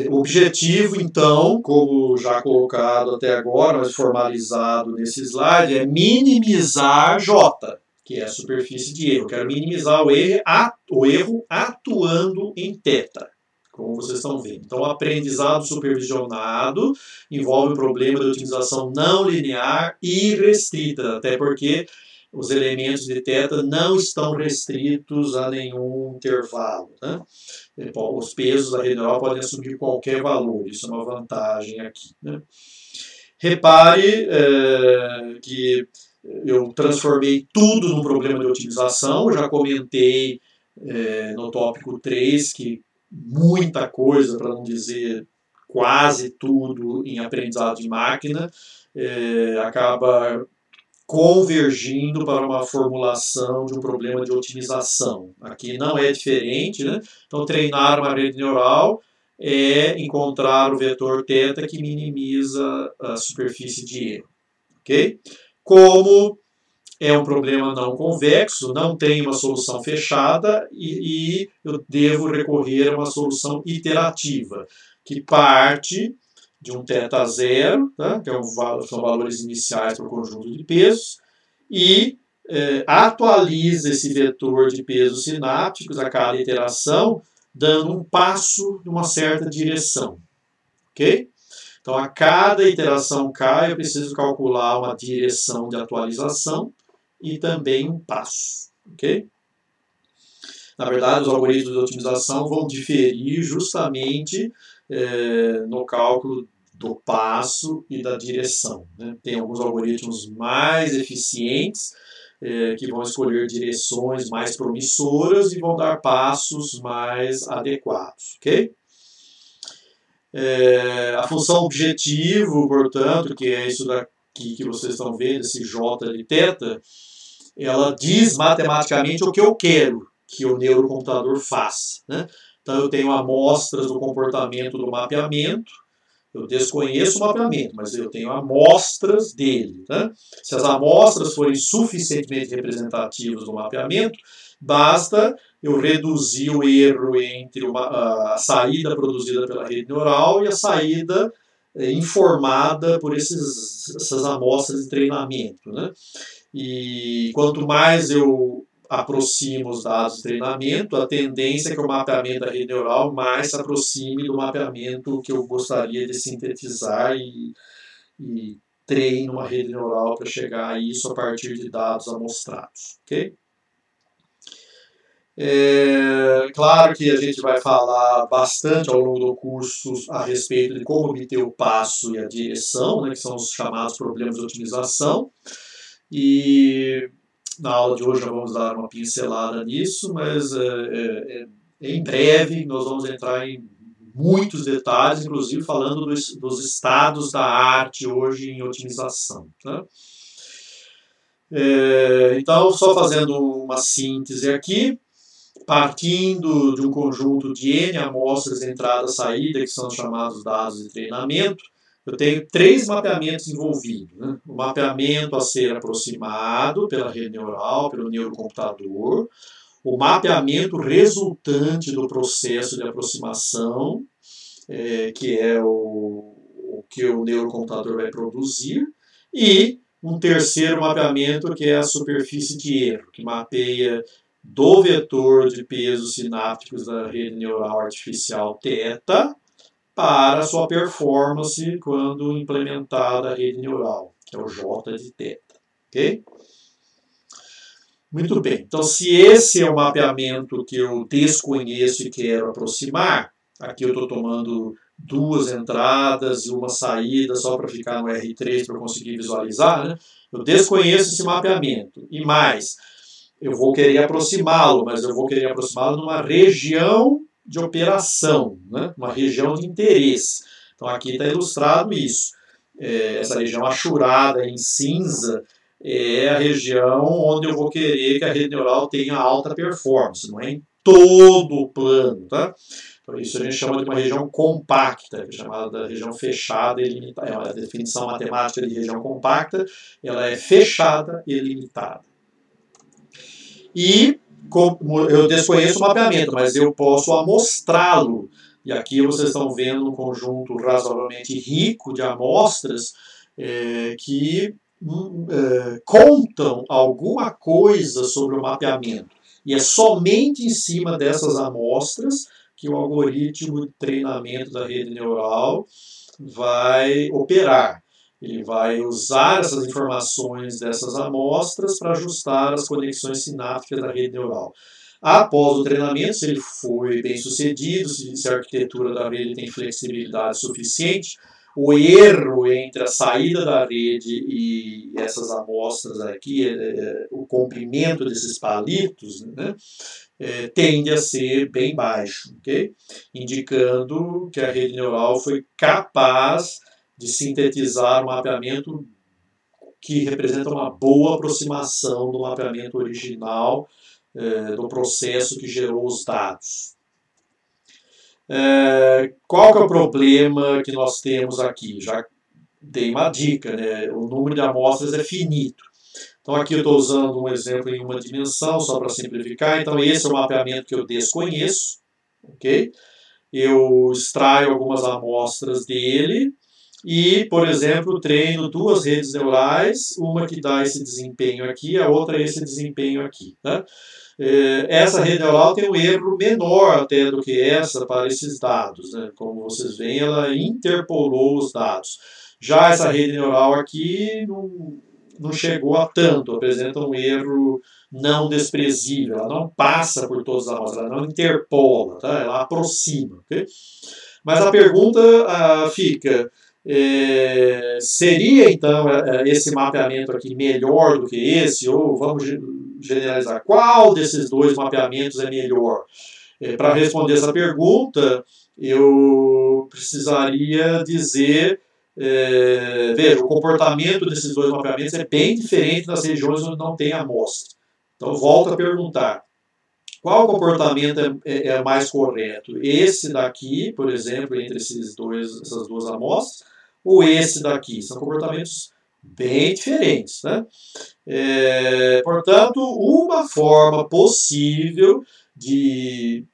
o objetivo, então, como já colocado até agora, mas formalizado nesse slide, é minimizar J, que é a superfície de erro. Eu quero minimizar o erro atuando em θ, como vocês estão vendo. Então, o aprendizado supervisionado envolve o problema de otimização não linear e restrita, até porque os elementos de θ não estão restritos a nenhum intervalo. Né? Os pesos da rede neural podem assumir qualquer valor, isso é uma vantagem aqui. Né? Repare que eu transformei tudo num problema de otimização, eu já comentei no tópico 3 que muita coisa, para não dizer quase tudo em aprendizado de máquina, acaba convergindo para uma formulação de um problema de otimização. Aqui não é diferente, né? Então, treinar uma rede neural é encontrar o vetor θ que minimiza a superfície de erro. Okay? Como é um problema não convexo, não tem uma solução fechada e eu devo recorrer a uma solução iterativa, que parte de um θ0, tá? Que são valores iniciais para o conjunto de pesos, e atualiza esse vetor de pesos sinápticos a cada iteração, dando um passo numa certa direção. Ok? Então, a cada iteração K, eu preciso calcular uma direção de atualização e também um passo. Ok? Na verdade, os algoritmos de otimização vão diferir justamente no cálculo do passo e da direção. Né? Tem alguns algoritmos mais eficientes que vão escolher direções mais promissoras e vão dar passos mais adequados. Okay? A função objetivo, portanto, que é isso daqui que vocês estão vendo, esse J de θ, ela diz matematicamente o que eu quero que o neurocomputador faça. Né? Então, eu tenho amostras do comportamento do mapeamento, eu desconheço o mapeamento, mas eu tenho amostras dele. Tá? Se as amostras forem suficientemente representativas do mapeamento, basta eu reduzir o erro entre a saída produzida pela rede neural e a saída informada por essas amostras de treinamento. Né? E quanto mais eu aproximo os dados de treinamento, a tendência é que o mapeamento da rede neural mais se aproxime do mapeamento que eu gostaria de sintetizar e treino uma rede neural para chegar a isso a partir de dados amostrados. Okay? Claro que a gente vai falar bastante ao longo do curso a respeito de como obter o passo e a direção, né, que são os chamados problemas de otimização. E na aula de hoje já vamos dar uma pincelada nisso, mas em breve nós vamos entrar em muitos detalhes, inclusive falando dos estados da arte hoje em otimização. Tá? Então, só fazendo uma síntese aqui, partindo de um conjunto de N amostras de entrada e saída, que são os chamados dados de treinamento, eu tenho 3 mapeamentos envolvidos, né? O mapeamento a ser aproximado pela rede neural, pelo neurocomputador, o mapeamento resultante do processo de aproximação, que é o que o neurocomputador vai produzir, e um terceiro mapeamento que é a superfície de erro, que mapeia do vetor de pesos sinápticos da rede neural artificial θ para sua performance quando implementada a rede neural, que é o J de θ. Ok? Muito bem. Então, se esse é o mapeamento que eu desconheço e quero aproximar, aqui eu estou tomando 2 entradas e uma saída só para ficar no R3 para eu conseguir visualizar, né? Eu desconheço esse mapeamento. E mais, eu vou querer aproximá-lo, mas eu vou querer aproximá-lo numa região de operação, né? Uma região de interesse. Então aqui está ilustrado isso. Essa região achurada em cinza é a região onde eu vou querer que a rede neural tenha alta performance, não é em todo o plano, tá? Então isso a gente chama de uma região compacta, que é chamada região fechada e limitada. É uma definição matemática de região compacta, ela é fechada e limitada. E eu desconheço o mapeamento, mas eu posso amostrá-lo. E aqui vocês estão vendo um conjunto razoavelmente rico de amostras que contam alguma coisa sobre o mapeamento. E é somente em cima dessas amostras que o algoritmo de treinamento da rede neural vai operar. Ele vai usar essas informações dessas amostras para ajustar as conexões sinápticas da rede neural. Após o treinamento, se ele foi bem sucedido, se a arquitetura da rede tem flexibilidade suficiente, o erro entre a saída da rede e essas amostras aqui, o comprimento desses palitos, né, tende a ser bem baixo, okay? Indicando que a rede neural foi capaz de sintetizar um mapeamento que representa uma boa aproximação do mapeamento original do processo que gerou os dados. Qual que é o problema que nós temos aqui? Já dei uma dica, né? O número de amostras é finito. Então aqui eu estou usando um exemplo em uma dimensão, só para simplificar. Então esse é o mapeamento que eu desconheço, ok? Eu extraio algumas amostras dele e, por exemplo, treino 2 redes neurais, uma que dá esse desempenho aqui, a outra esse desempenho aqui, tá? Essa rede neural tem um erro menor até do que essa para esses dados, né? Como vocês veem, ela interpolou os dados. Já essa rede neural aqui não chegou a tanto, apresenta um erro não desprezível, ela não passa por todas as amostras, ela não interpola, tá? Ela aproxima. Okay? Mas a pergunta fica, seria então esse mapeamento aqui melhor do que esse, ou vamos generalizar, qual desses 2 mapeamentos é melhor? Para responder essa pergunta, eu precisaria dizer, veja, o comportamento desses 2 mapeamentos é bem diferente nas regiões onde não tem amostra. Então, volto a perguntar, qual comportamento é mais correto? Esse daqui, por exemplo, entre essas 2 amostras, ou esse daqui? São comportamentos bem diferentes, né? Portanto, uma forma possível de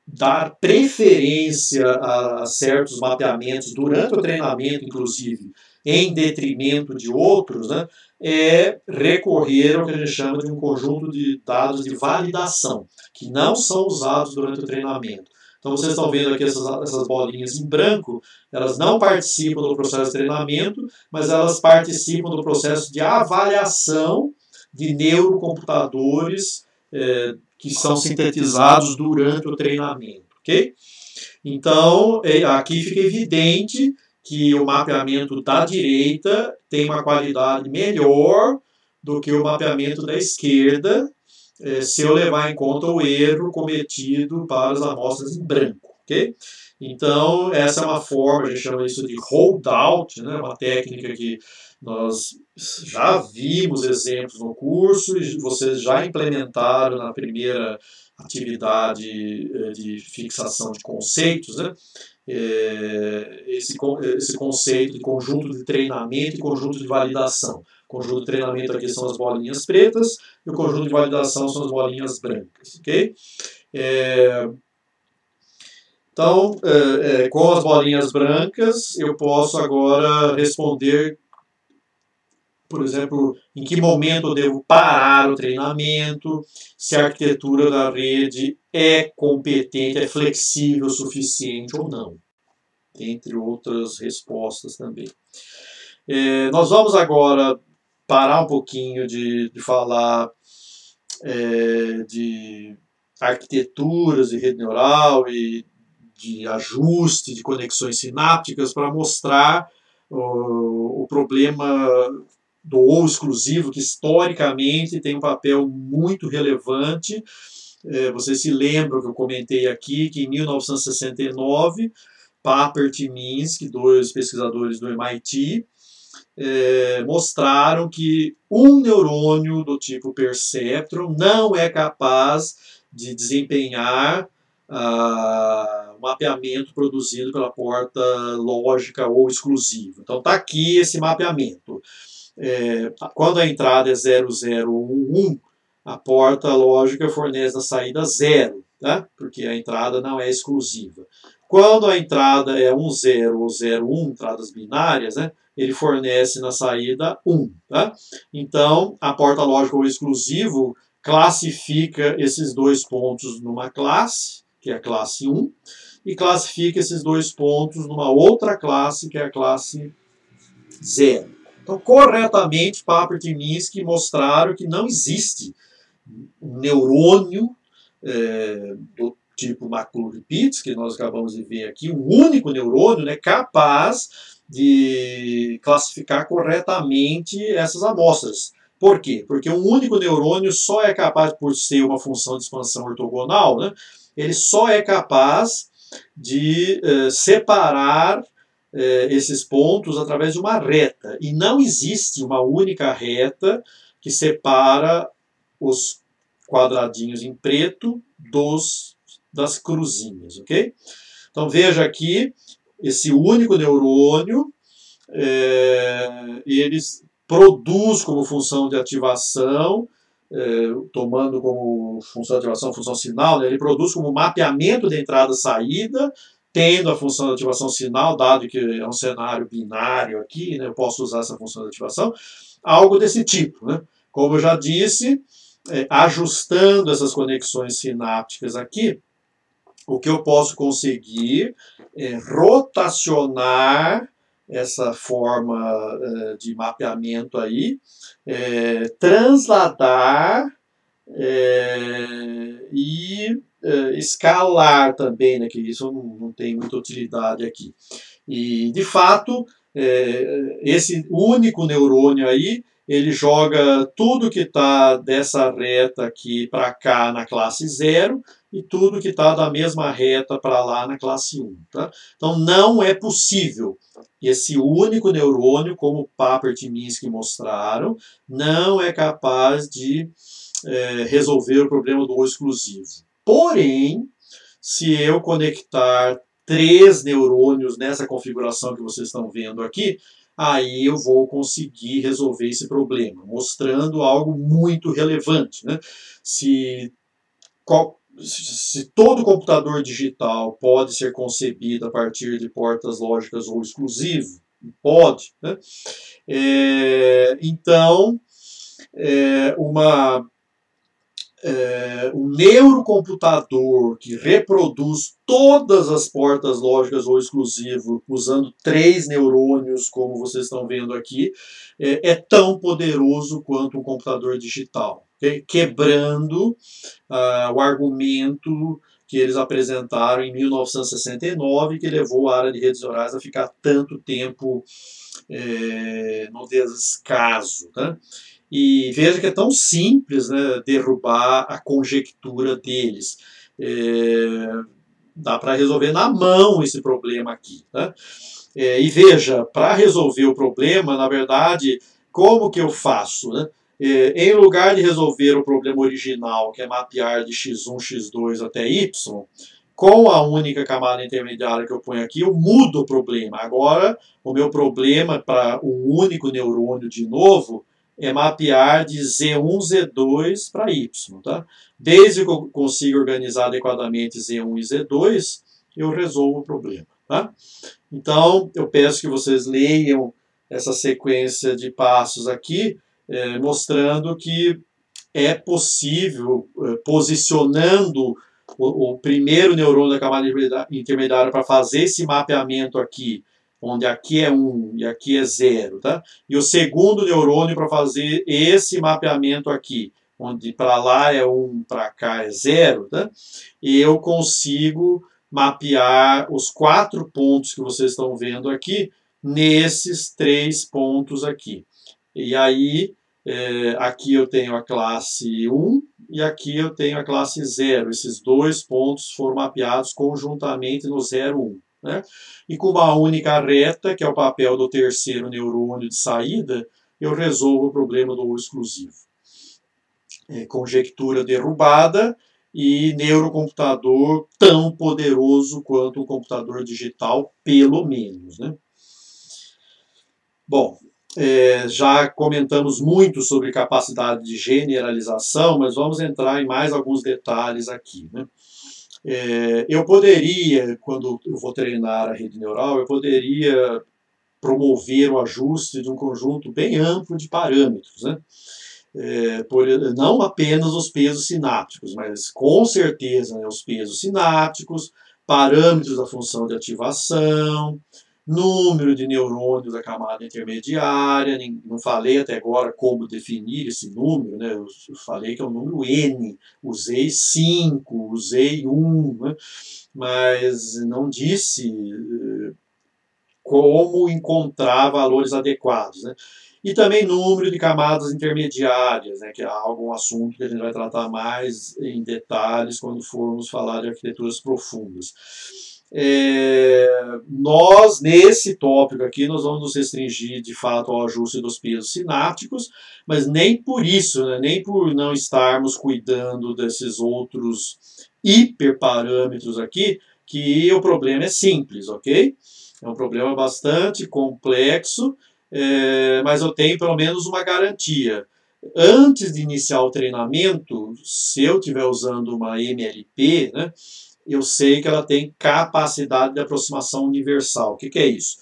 dar preferência a certos mapeamentos durante o treinamento, inclusive, em detrimento de outros, né, é recorrer ao que a gente chama de um conjunto de dados de validação, que não são usados durante o treinamento. Então vocês estão vendo aqui essas bolinhas em branco, elas não participam do processo de treinamento, mas elas participam do processo de avaliação de neurocomputadores que são sintetizados durante o treinamento. Okay? Então, aqui fica evidente que o mapeamento da direita tem uma qualidade melhor do que o mapeamento da esquerda, se eu levar em conta o erro cometido para as amostras em branco. Okay? Então, essa é uma forma, a gente chama isso de holdout, né? Uma técnica que nós já vimos exemplos no curso e vocês já implementaram na primeira atividade de fixação de conceitos, né? esse conceito de conjunto de treinamento e conjunto de validação. O conjunto de treinamento aqui são as bolinhas pretas e o conjunto de validação são as bolinhas brancas. Okay? Então, com as bolinhas brancas, eu posso agora responder, por exemplo, em que momento eu devo parar o treinamento, se a arquitetura da rede é competente, é flexível o suficiente ou não, entre outras respostas também. Nós vamos agora parar um pouquinho de falar de arquiteturas de rede neural e de ajuste de conexões sinápticas para mostrar o problema do ou exclusivo, que historicamente tem um papel muito relevante. Vocês se lembram que eu comentei aqui que em 1969, Papert e Minsky, dois pesquisadores do MIT, mostraram que um neurônio do tipo perceptron não é capaz de desempenhar o mapeamento produzido pela porta lógica ou exclusiva. Então está aqui esse mapeamento. Quando a entrada é 0011, a porta lógica fornece a saída 0, tá? Porque a entrada não é exclusiva. Quando a entrada é 10 ou 01, entradas binárias, né, ele fornece na saída 1. Tá? Então, a porta lógica ou exclusivo classifica esses dois pontos numa classe, que é a classe 1, e classifica esses dois pontos numa outra classe, que é a classe 0. Então, corretamente, Papert e Minsky mostraram que não existe um neurônio do tipo McClure-Pitts, que nós acabamos de ver aqui, um único neurônio, né, capaz de classificar corretamente essas amostras. Por quê? Porque um único neurônio só é capaz, por ser uma função de expansão ortogonal, né, ele só é capaz de separar esses pontos através de uma reta. E não existe uma única reta que separa os quadradinhos em preto das cruzinhas, ok? Então veja aqui, esse único neurônio, ele produz como função de ativação, tomando como função de ativação função sinal, né, ele produz como mapeamento de entrada e saída, tendo a função de ativação sinal, dado que é um cenário binário aqui, né, eu posso usar essa função de ativação, algo desse tipo. Né? Como eu já disse, ajustando essas conexões sinápticas aqui, o que eu posso conseguir é rotacionar essa forma de mapeamento aí, transladar e escalar também, né, que isso não tem muita utilidade aqui. E, de fato, esse único neurônio aí, ele joga tudo que está dessa reta aqui para cá na classe 0 e tudo que está da mesma reta para lá na classe 1. Tá? Então não é possível. Esse único neurônio, como Papert e Minsky mostraram, não é capaz de resolver o problema do exclusivo. Porém, se eu conectar 3 neurônios nessa configuração que vocês estão vendo aqui, aí eu vou conseguir resolver esse problema, mostrando algo muito relevante. Né? Se todo computador digital pode ser concebido a partir de portas lógicas ou exclusivo, pode. Né? Então, um neurocomputador que reproduz todas as portas lógicas ou exclusivo usando 3 neurônios, como vocês estão vendo aqui, é tão poderoso quanto um computador digital, okay? Quebrando o argumento que eles apresentaram em 1969, que levou a área de redes neurais a ficar tanto tempo no descaso. Tá? E veja que é tão simples, né, derrubar a conjectura deles. Dá para resolver na mão esse problema aqui. Tá? E veja, para resolver o problema, na verdade, como que eu faço? Né? Em lugar de resolver o problema original, que é mapear de x1, x2 até y, Com a única camada intermediária que eu ponho aqui, eu mudo o problema. Agora, o meu problema para um único neurônio de novo é mapear de Z1, Z2 para Y. Tá? Desde que eu consiga organizar adequadamente Z1 e Z2, eu resolvo o problema. Tá? Então, eu peço que vocês leiam essa sequência de passos aqui, mostrando que é possível, posicionando o primeiro neurônio da camada intermediária para fazer esse mapeamento aqui, onde aqui é 1 e aqui é 0, tá? E o segundo neurônio para fazer esse mapeamento aqui, onde para lá é 1, para cá é 0, tá? E eu consigo mapear os 4 pontos que vocês estão vendo aqui, nesses 3 pontos aqui. E aí, aqui eu tenho a classe 1 e aqui eu tenho a classe 0. Esses 2 pontos foram mapeados conjuntamente no 0, 1. Né? E com uma única reta, que é o papel do terceiro neurônio de saída, eu resolvo o problema do exclusivo. Conjectura derrubada e neurocomputador tão poderoso quanto um computador digital, pelo menos. Né? Bom, já comentamos muito sobre capacidade de generalização, mas vamos entrar em mais alguns detalhes aqui. Né? Eu poderia, quando eu vou treinar a rede neural, eu poderia promover o ajuste de um conjunto bem amplo de parâmetros, né? Não apenas os pesos sinápticos, mas com certeza, né, os pesos sinápticos, parâmetros da função de ativação, número de neurônios da camada intermediária. Não falei até agora como definir esse número, né? Eu falei que é um número N, usei 5, usei 1, né? Mas não disse como encontrar valores adequados. Né? E também número de camadas intermediárias, né, que é um assunto que a gente vai tratar mais em detalhes quando formos falar de arquiteturas profundas. Nós, nesse tópico aqui, nós vamos nos restringir de fato ao ajuste dos pesos sinápticos, mas nem por isso, né, nem por não estarmos cuidando desses outros hiperparâmetros aqui, que o problema é simples, ok? É um problema bastante complexo, mas eu tenho pelo menos uma garantia. Antes de iniciar o treinamento, se eu estiver usando uma MLP, né, eu sei que ela tem capacidade de aproximação universal. O que é isso?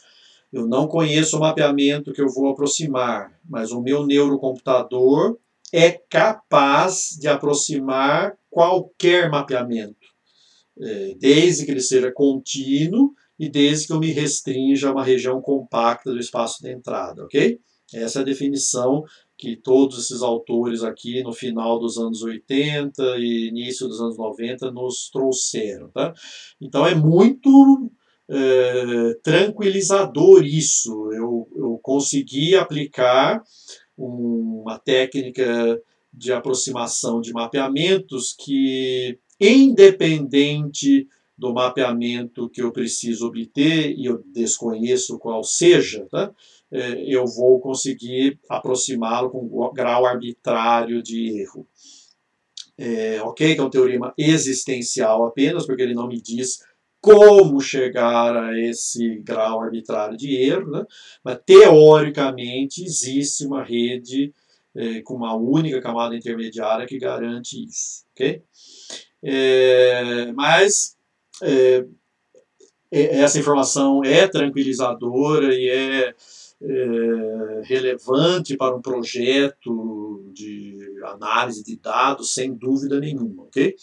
Eu não conheço o mapeamento que eu vou aproximar, mas o meu neurocomputador é capaz de aproximar qualquer mapeamento, desde que ele seja contínuo e desde que eu me restrinja a uma região compacta do espaço de entrada, ok? Essa é a definição que todos esses autores aqui no final dos anos 80 e início dos anos 90 nos trouxeram, tá? Então é muito tranquilizador isso. Eu consegui aplicar uma técnica de aproximação de mapeamentos que, independente do mapeamento que eu preciso obter, e eu desconheço qual seja, tá? Eu vou conseguir aproximá-lo com grau arbitrário de erro. Ok, que é um teorema existencial apenas, porque ele não me diz como chegar a esse grau arbitrário de erro, né? Mas teoricamente existe uma rede com uma única camada intermediária que garante isso. Okay? Mas essa informação é tranquilizadora e é relevante para um projeto de análise de dados, sem dúvida nenhuma, ok?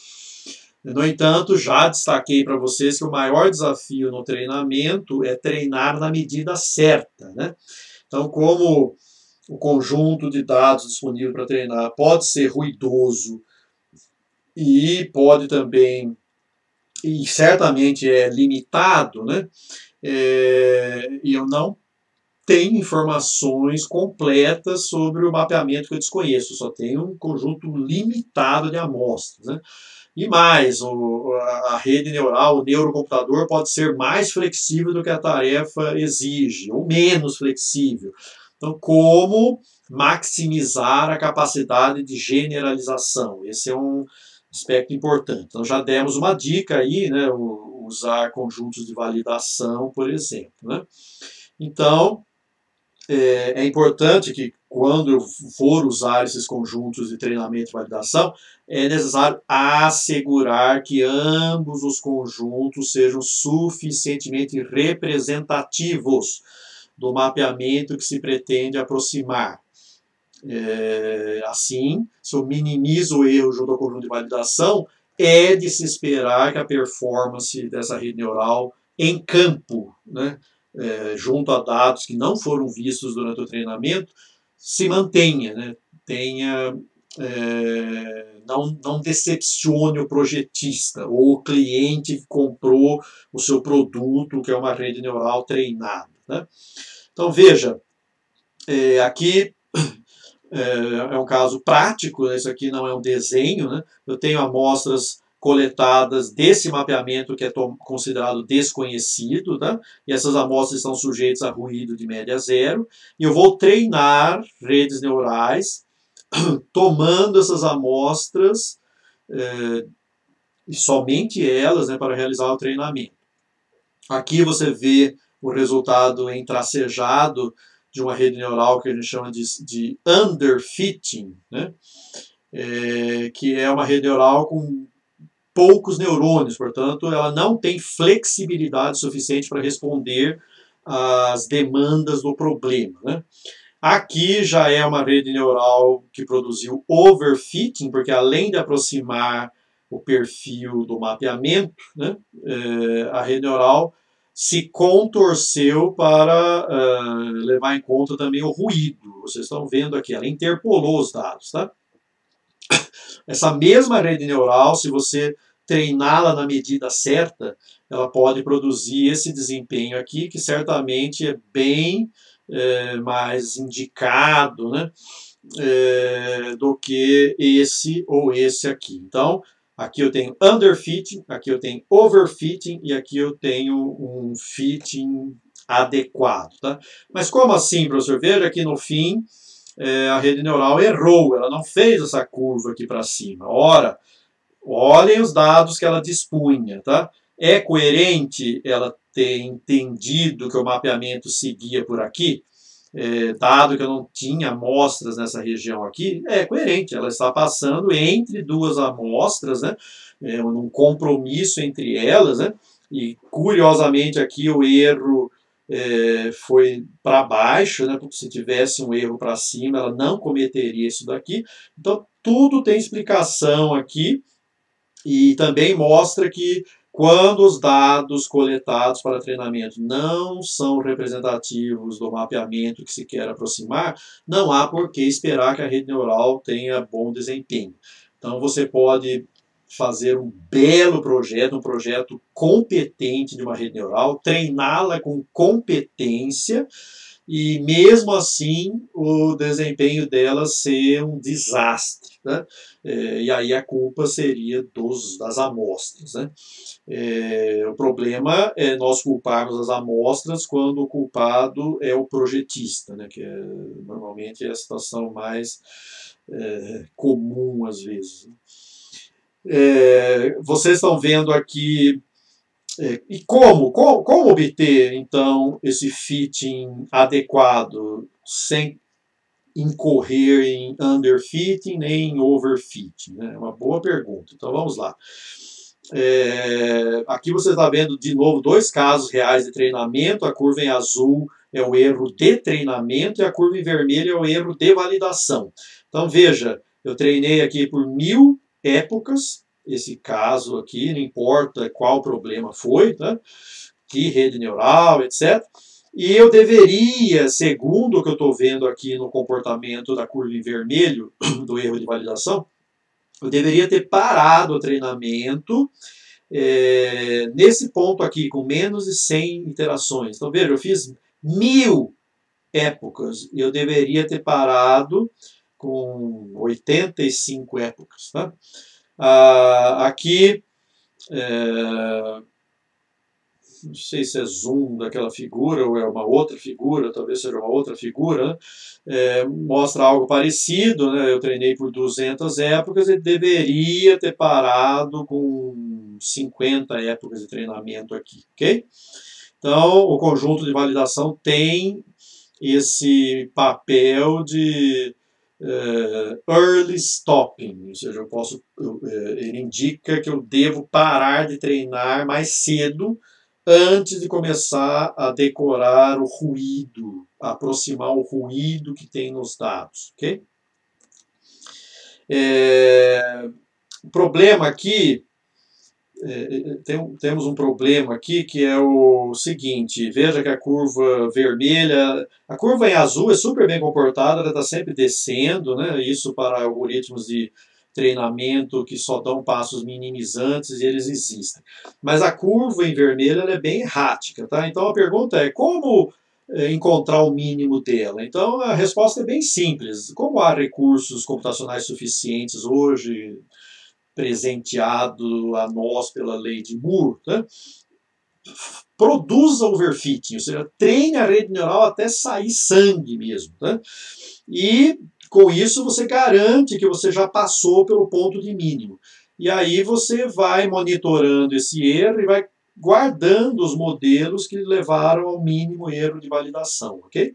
No entanto, já destaquei para vocês que o maior desafio no treinamento é treinar na medida certa, né? Então, como o conjunto de dados disponível para treinar pode ser ruidoso e pode também, e certamente é limitado, né? E eu não tenho informações completas sobre o mapeamento que eu desconheço, só tenho um conjunto limitado de amostras, né? E mais, a rede neural, o neurocomputador pode ser mais flexível do que a tarefa exige, ou menos flexível. Então, como maximizar a capacidade de generalização? Esse é um Aspecto importante. Então já demos uma dica aí, né, usar conjuntos de validação, por exemplo. Né? Então, é importante que quando eu for usar esses conjuntos de treinamento e validação, é necessário assegurar que ambos os conjuntos sejam suficientemente representativos do mapeamento que se pretende aproximar. Assim, se eu minimizo o erro junto ao conjunto de validação, é de se esperar que a performance dessa rede neural em campo, né, junto a dados que não foram vistos durante o treinamento, se mantenha, né, tenha, não decepcione o projetista ou o cliente que comprou o seu produto, que é uma rede neural treinada. Né? Então veja, aqui é um caso prático, isso aqui não é um desenho, né? Eu tenho amostras coletadas desse mapeamento que é considerado desconhecido, tá? E essas amostras estão sujeitas a ruído de média zero, e eu vou treinar redes neurais tomando essas amostras, e somente elas, né, para realizar o treinamento. Aqui você vê o resultado em tracejado de uma rede neural que a gente chama de underfitting, né? Que é uma rede neural com poucos neurônios, portanto, ela não tem flexibilidade suficiente para responder às demandas do problema. Né? Aqui já é uma rede neural que produziu overfitting, porque além de aproximar o perfil do mapeamento, né, a rede neural se contorceu para levar em conta também o ruído. Vocês estão vendo aqui, ela interpolou os dados. Tá? Essa mesma rede neural, se você treiná-la na medida certa, ela pode produzir esse desempenho aqui, que certamente é bem mais indicado, né, do que esse ou esse aqui. Então, aqui eu tenho underfitting, aqui eu tenho overfitting e aqui eu tenho um fitting adequado. Tá? Mas como assim, professor? Veja que no fim a rede neural errou, ela não fez essa curva aqui para cima. Ora, olhem os dados que ela dispunha. Tá? É coerente ela ter entendido que o mapeamento seguia por aqui? Dado que eu não tinha amostras nessa região aqui, é coerente, ela está passando entre duas amostras, né, um compromisso entre elas, né, e curiosamente aqui o erro foi para baixo, né, porque se tivesse um erro para cima ela não cometeria isso daqui, então tudo tem explicação aqui e também mostra que quando os dados coletados para treinamento não são representativos do mapeamento que se quer aproximar, não há por que esperar que a rede neural tenha bom desempenho. Então você pode fazer um belo projeto, um projeto competente de uma rede neural, treiná-la com competência, e mesmo assim o desempenho dela ser um desastre. Né? E aí a culpa seria das amostras. Né? O problema é nós culparmos as amostras quando o culpado é o projetista, né? Que normalmente é a situação mais comum às vezes. Vocês estão vendo aqui e como obter, então, esse fitting adequado, sem incorrer em underfitting nem em overfitting? Né? É uma boa pergunta. Então, vamos lá. Aqui você está vendo, de novo, dois casos reais de treinamento. A curva em azul é o erro de treinamento e a curva em vermelho é o erro de validação. Então, veja, eu treinei aqui por 1000 épocas, esse caso aqui, não importa qual problema foi, tá? Que rede neural, etc. E eu deveria, segundo o que eu estou vendo aqui no comportamento da curva em vermelho, do erro de validação, eu deveria ter parado o treinamento nesse ponto aqui, com menos de 100 iterações. Então, veja, eu fiz 1000 épocas e eu deveria ter parado com 85 épocas. Tá? Aqui, não sei se é zoom daquela figura ou é uma outra figura, talvez seja uma outra figura, né? Mostra algo parecido, né? Eu treinei por 200 épocas e deveria ter parado com 50 épocas de treinamento aqui, ok? Então, o conjunto de validação tem esse papel de early stopping, ou seja, ele indica que eu devo parar de treinar mais cedo antes de começar a decorar o ruído, aproximar o ruído que tem nos dados, ok? O problema aqui, temos um problema aqui que é o seguinte, veja que a curva vermelha, a curva em azul é super bem comportada, ela está sempre descendo, né? Isso para algoritmos de treinamento que só dão passos minimizantes e eles existem. Mas a curva em vermelho ela é bem errática, tá? Então a pergunta é como encontrar o mínimo dela? Então a resposta é bem simples. Como há recursos computacionais suficientes hoje, presenteado a nós pela lei de Moore, né? Produza overfitting, ou seja, treine a rede neural até sair sangue mesmo. Né? E com isso você garante que você já passou pelo ponto de mínimo. E aí você vai monitorando esse erro e vai guardando os modelos que levaram ao mínimo erro de validação, ok?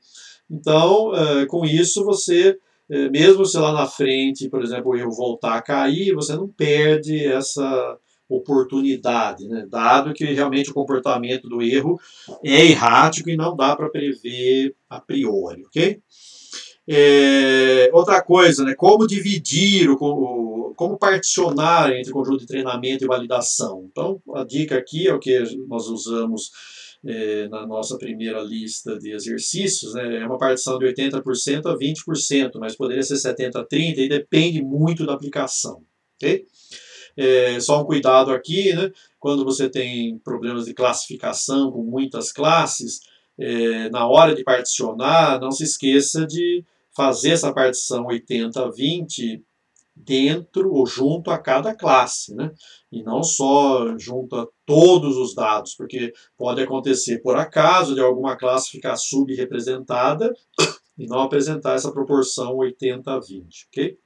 Então, com isso você, mesmo se lá na frente, por exemplo, o erro voltar a cair, você não perde essa oportunidade, né? Dado que realmente o comportamento do erro é errático e não dá para prever a priori, ok? Outra coisa, né, como dividir, como particionar entre conjunto de treinamento e validação. Então, a dica aqui é o que nós usamos na nossa primeira lista de exercícios, né, é uma partição de 80% a 20%, mas poderia ser 70% a 30% e depende muito da aplicação. Okay? Só um cuidado aqui, né, quando você tem problemas de classificação com muitas classes, na hora de particionar, não se esqueça de fazer essa partição 80-20 dentro ou junto a cada classe, né? E não só junto a todos os dados, porque pode acontecer por acaso de alguma classe ficar subrepresentada e não apresentar essa proporção 80-20, ok?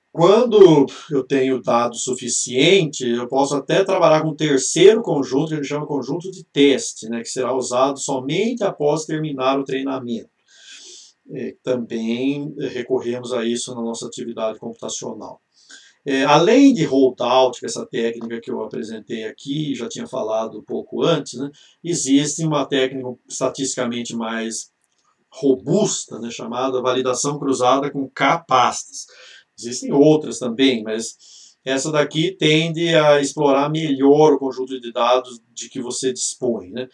Quando eu tenho dados suficiente, eu posso até trabalhar com um terceiro conjunto, que a gente chama conjunto de teste, né, que será usado somente após terminar o treinamento. Também recorremos a isso na nossa atividade computacional. Além de holdout, que é essa técnica que eu apresentei aqui, já tinha falado um pouco antes, né, existe uma técnica estatisticamente mais robusta, né, chamada validação cruzada com K-pastas. Existem outras também, mas essa daqui tende a explorar melhor o conjunto de dados de que você dispõe. Né?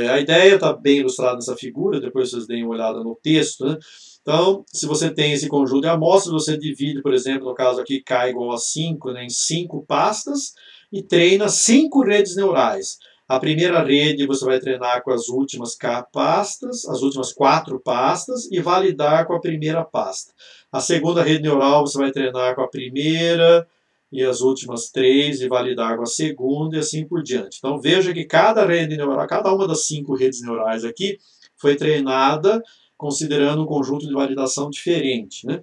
A ideia está bem ilustrada nessa figura, depois vocês deem uma olhada no texto. Né? Então, se você tem esse conjunto de amostras, você divide, por exemplo, no caso aqui, K igual a 5, né, em 5 pastas e treina 5 redes neurais. A primeira rede você vai treinar com as últimas K pastas, as últimas 4 pastas e validar com a primeira pasta. A segunda rede neural você vai treinar com a primeira e as últimas 3 e validar com a segunda e assim por diante. Então veja que cada rede neural, cada uma das 5 redes neurais aqui foi treinada considerando um conjunto de validação diferente. Né?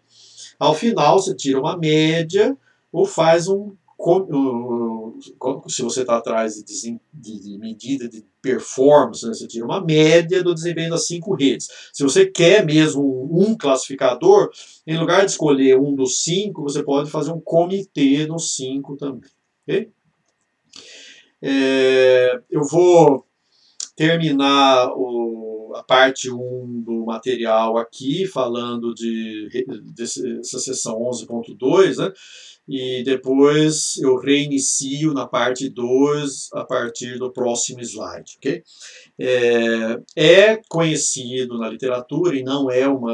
Ao final você tira uma média ou faz se você está atrás de medida de performance, né, você tira uma média do desempenho das 5 redes. Se você quer mesmo um classificador, em lugar de escolher um dos 5, você pode fazer um comitê dos 5 também. Okay? Eu vou terminar a parte 1 do material aqui, falando dessa sessão 11.2, né? E depois eu reinicio na parte 2 a partir do próximo slide. Okay? É conhecido na literatura e não é um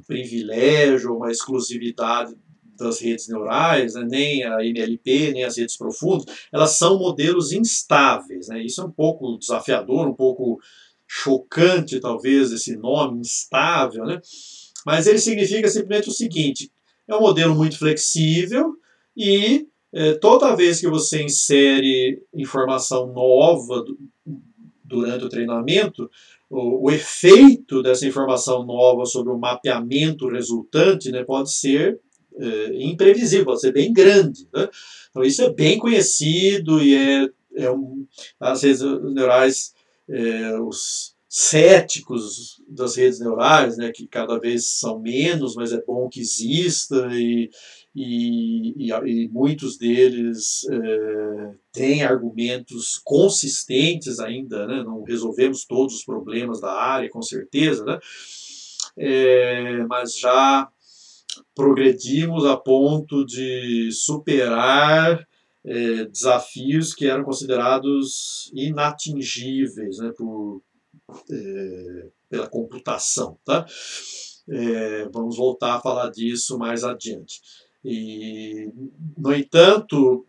privilégio, uma exclusividade das redes neurais, né? Nem a MLP, nem as redes profundas, elas são modelos instáveis. Né? Isso é um pouco desafiador, um pouco chocante, talvez, esse nome, instável, né? Mas ele significa simplesmente o seguinte: é um modelo muito flexível, e toda vez que você insere informação nova durante o treinamento, o efeito dessa informação nova sobre o mapeamento resultante, né, pode ser imprevisível, pode ser bem grande. Né? Então isso é bem conhecido e as redes neurais, os céticos das redes neurais, né, que cada vez são menos, mas é bom que exista, e muitos deles têm argumentos consistentes ainda, né? Não resolvemos todos os problemas da área, com certeza, né? Mas já progredimos a ponto de superar desafios que eram considerados inatingíveis, né, pela computação. Tá? Vamos voltar a falar disso mais adiante. No entanto,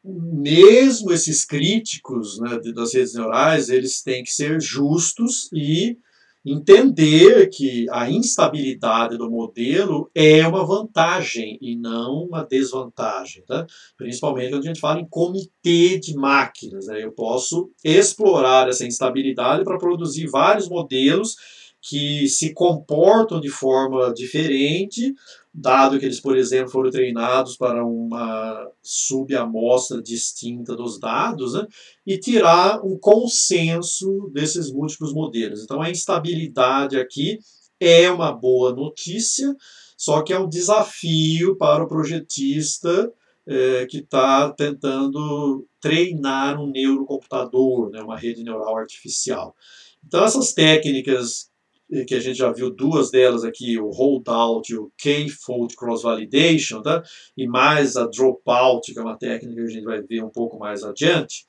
mesmo esses críticos, né, das redes neurais, eles têm que ser justos e entender que a instabilidade do modelo é uma vantagem e não uma desvantagem, tá? Principalmente quando a gente fala em comitê de máquinas, né? Eu posso explorar essa instabilidade para produzir vários modelos que se comportam de forma diferente, dado que eles, por exemplo, foram treinados para uma subamostra distinta dos dados, né, e tirar um consenso desses múltiplos modelos. Então, a instabilidade aqui é uma boa notícia, só que é um desafio para o projetista que está tentando treinar um neurocomputador, né, uma rede neural artificial. Então, essas técnicas que a gente já viu duas delas aqui, o holdout e o k-fold cross-validation, tá? E mais a dropout, que é uma técnica que a gente vai ver um pouco mais adiante,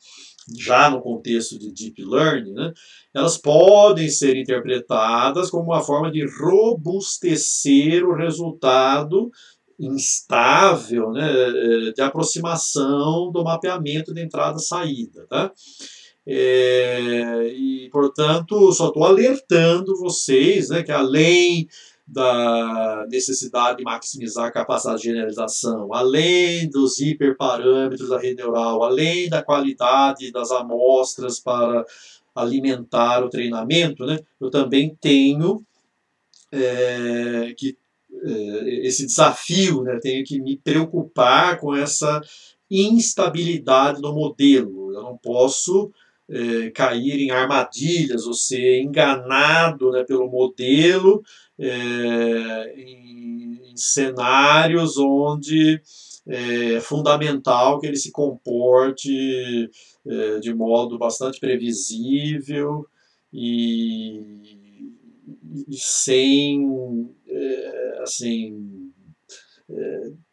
já no contexto de deep learning, né? Elas podem ser interpretadas como uma forma de robustecer o resultado instável, né, de aproximação do mapeamento de entrada-saída. Tá? E, portanto, só estou alertando vocês, né, que além da necessidade de maximizar a capacidade de generalização, além dos hiperparâmetros da rede neural, além da qualidade das amostras para alimentar o treinamento, né, eu também tenho esse desafio, né, tenho que me preocupar com essa instabilidade do modelo. Eu não posso cair em armadilhas ou ser enganado, né, pelo modelo em cenários onde é fundamental que ele se comporte de modo bastante previsível e sem assim,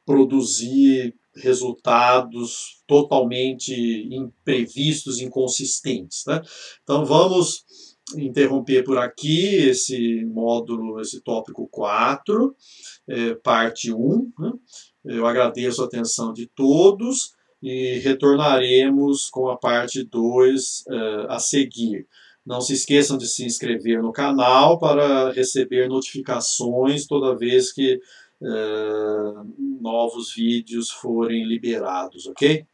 produzir resultados totalmente imprevistos, inconsistentes. Né? Então vamos interromper por aqui esse módulo, esse tópico 4, parte 1. Né? Eu agradeço a atenção de todos e retornaremos com a parte 2 a seguir. Não se esqueçam de se inscrever no canal para receber notificações toda vez que novos vídeos forem liberados, ok?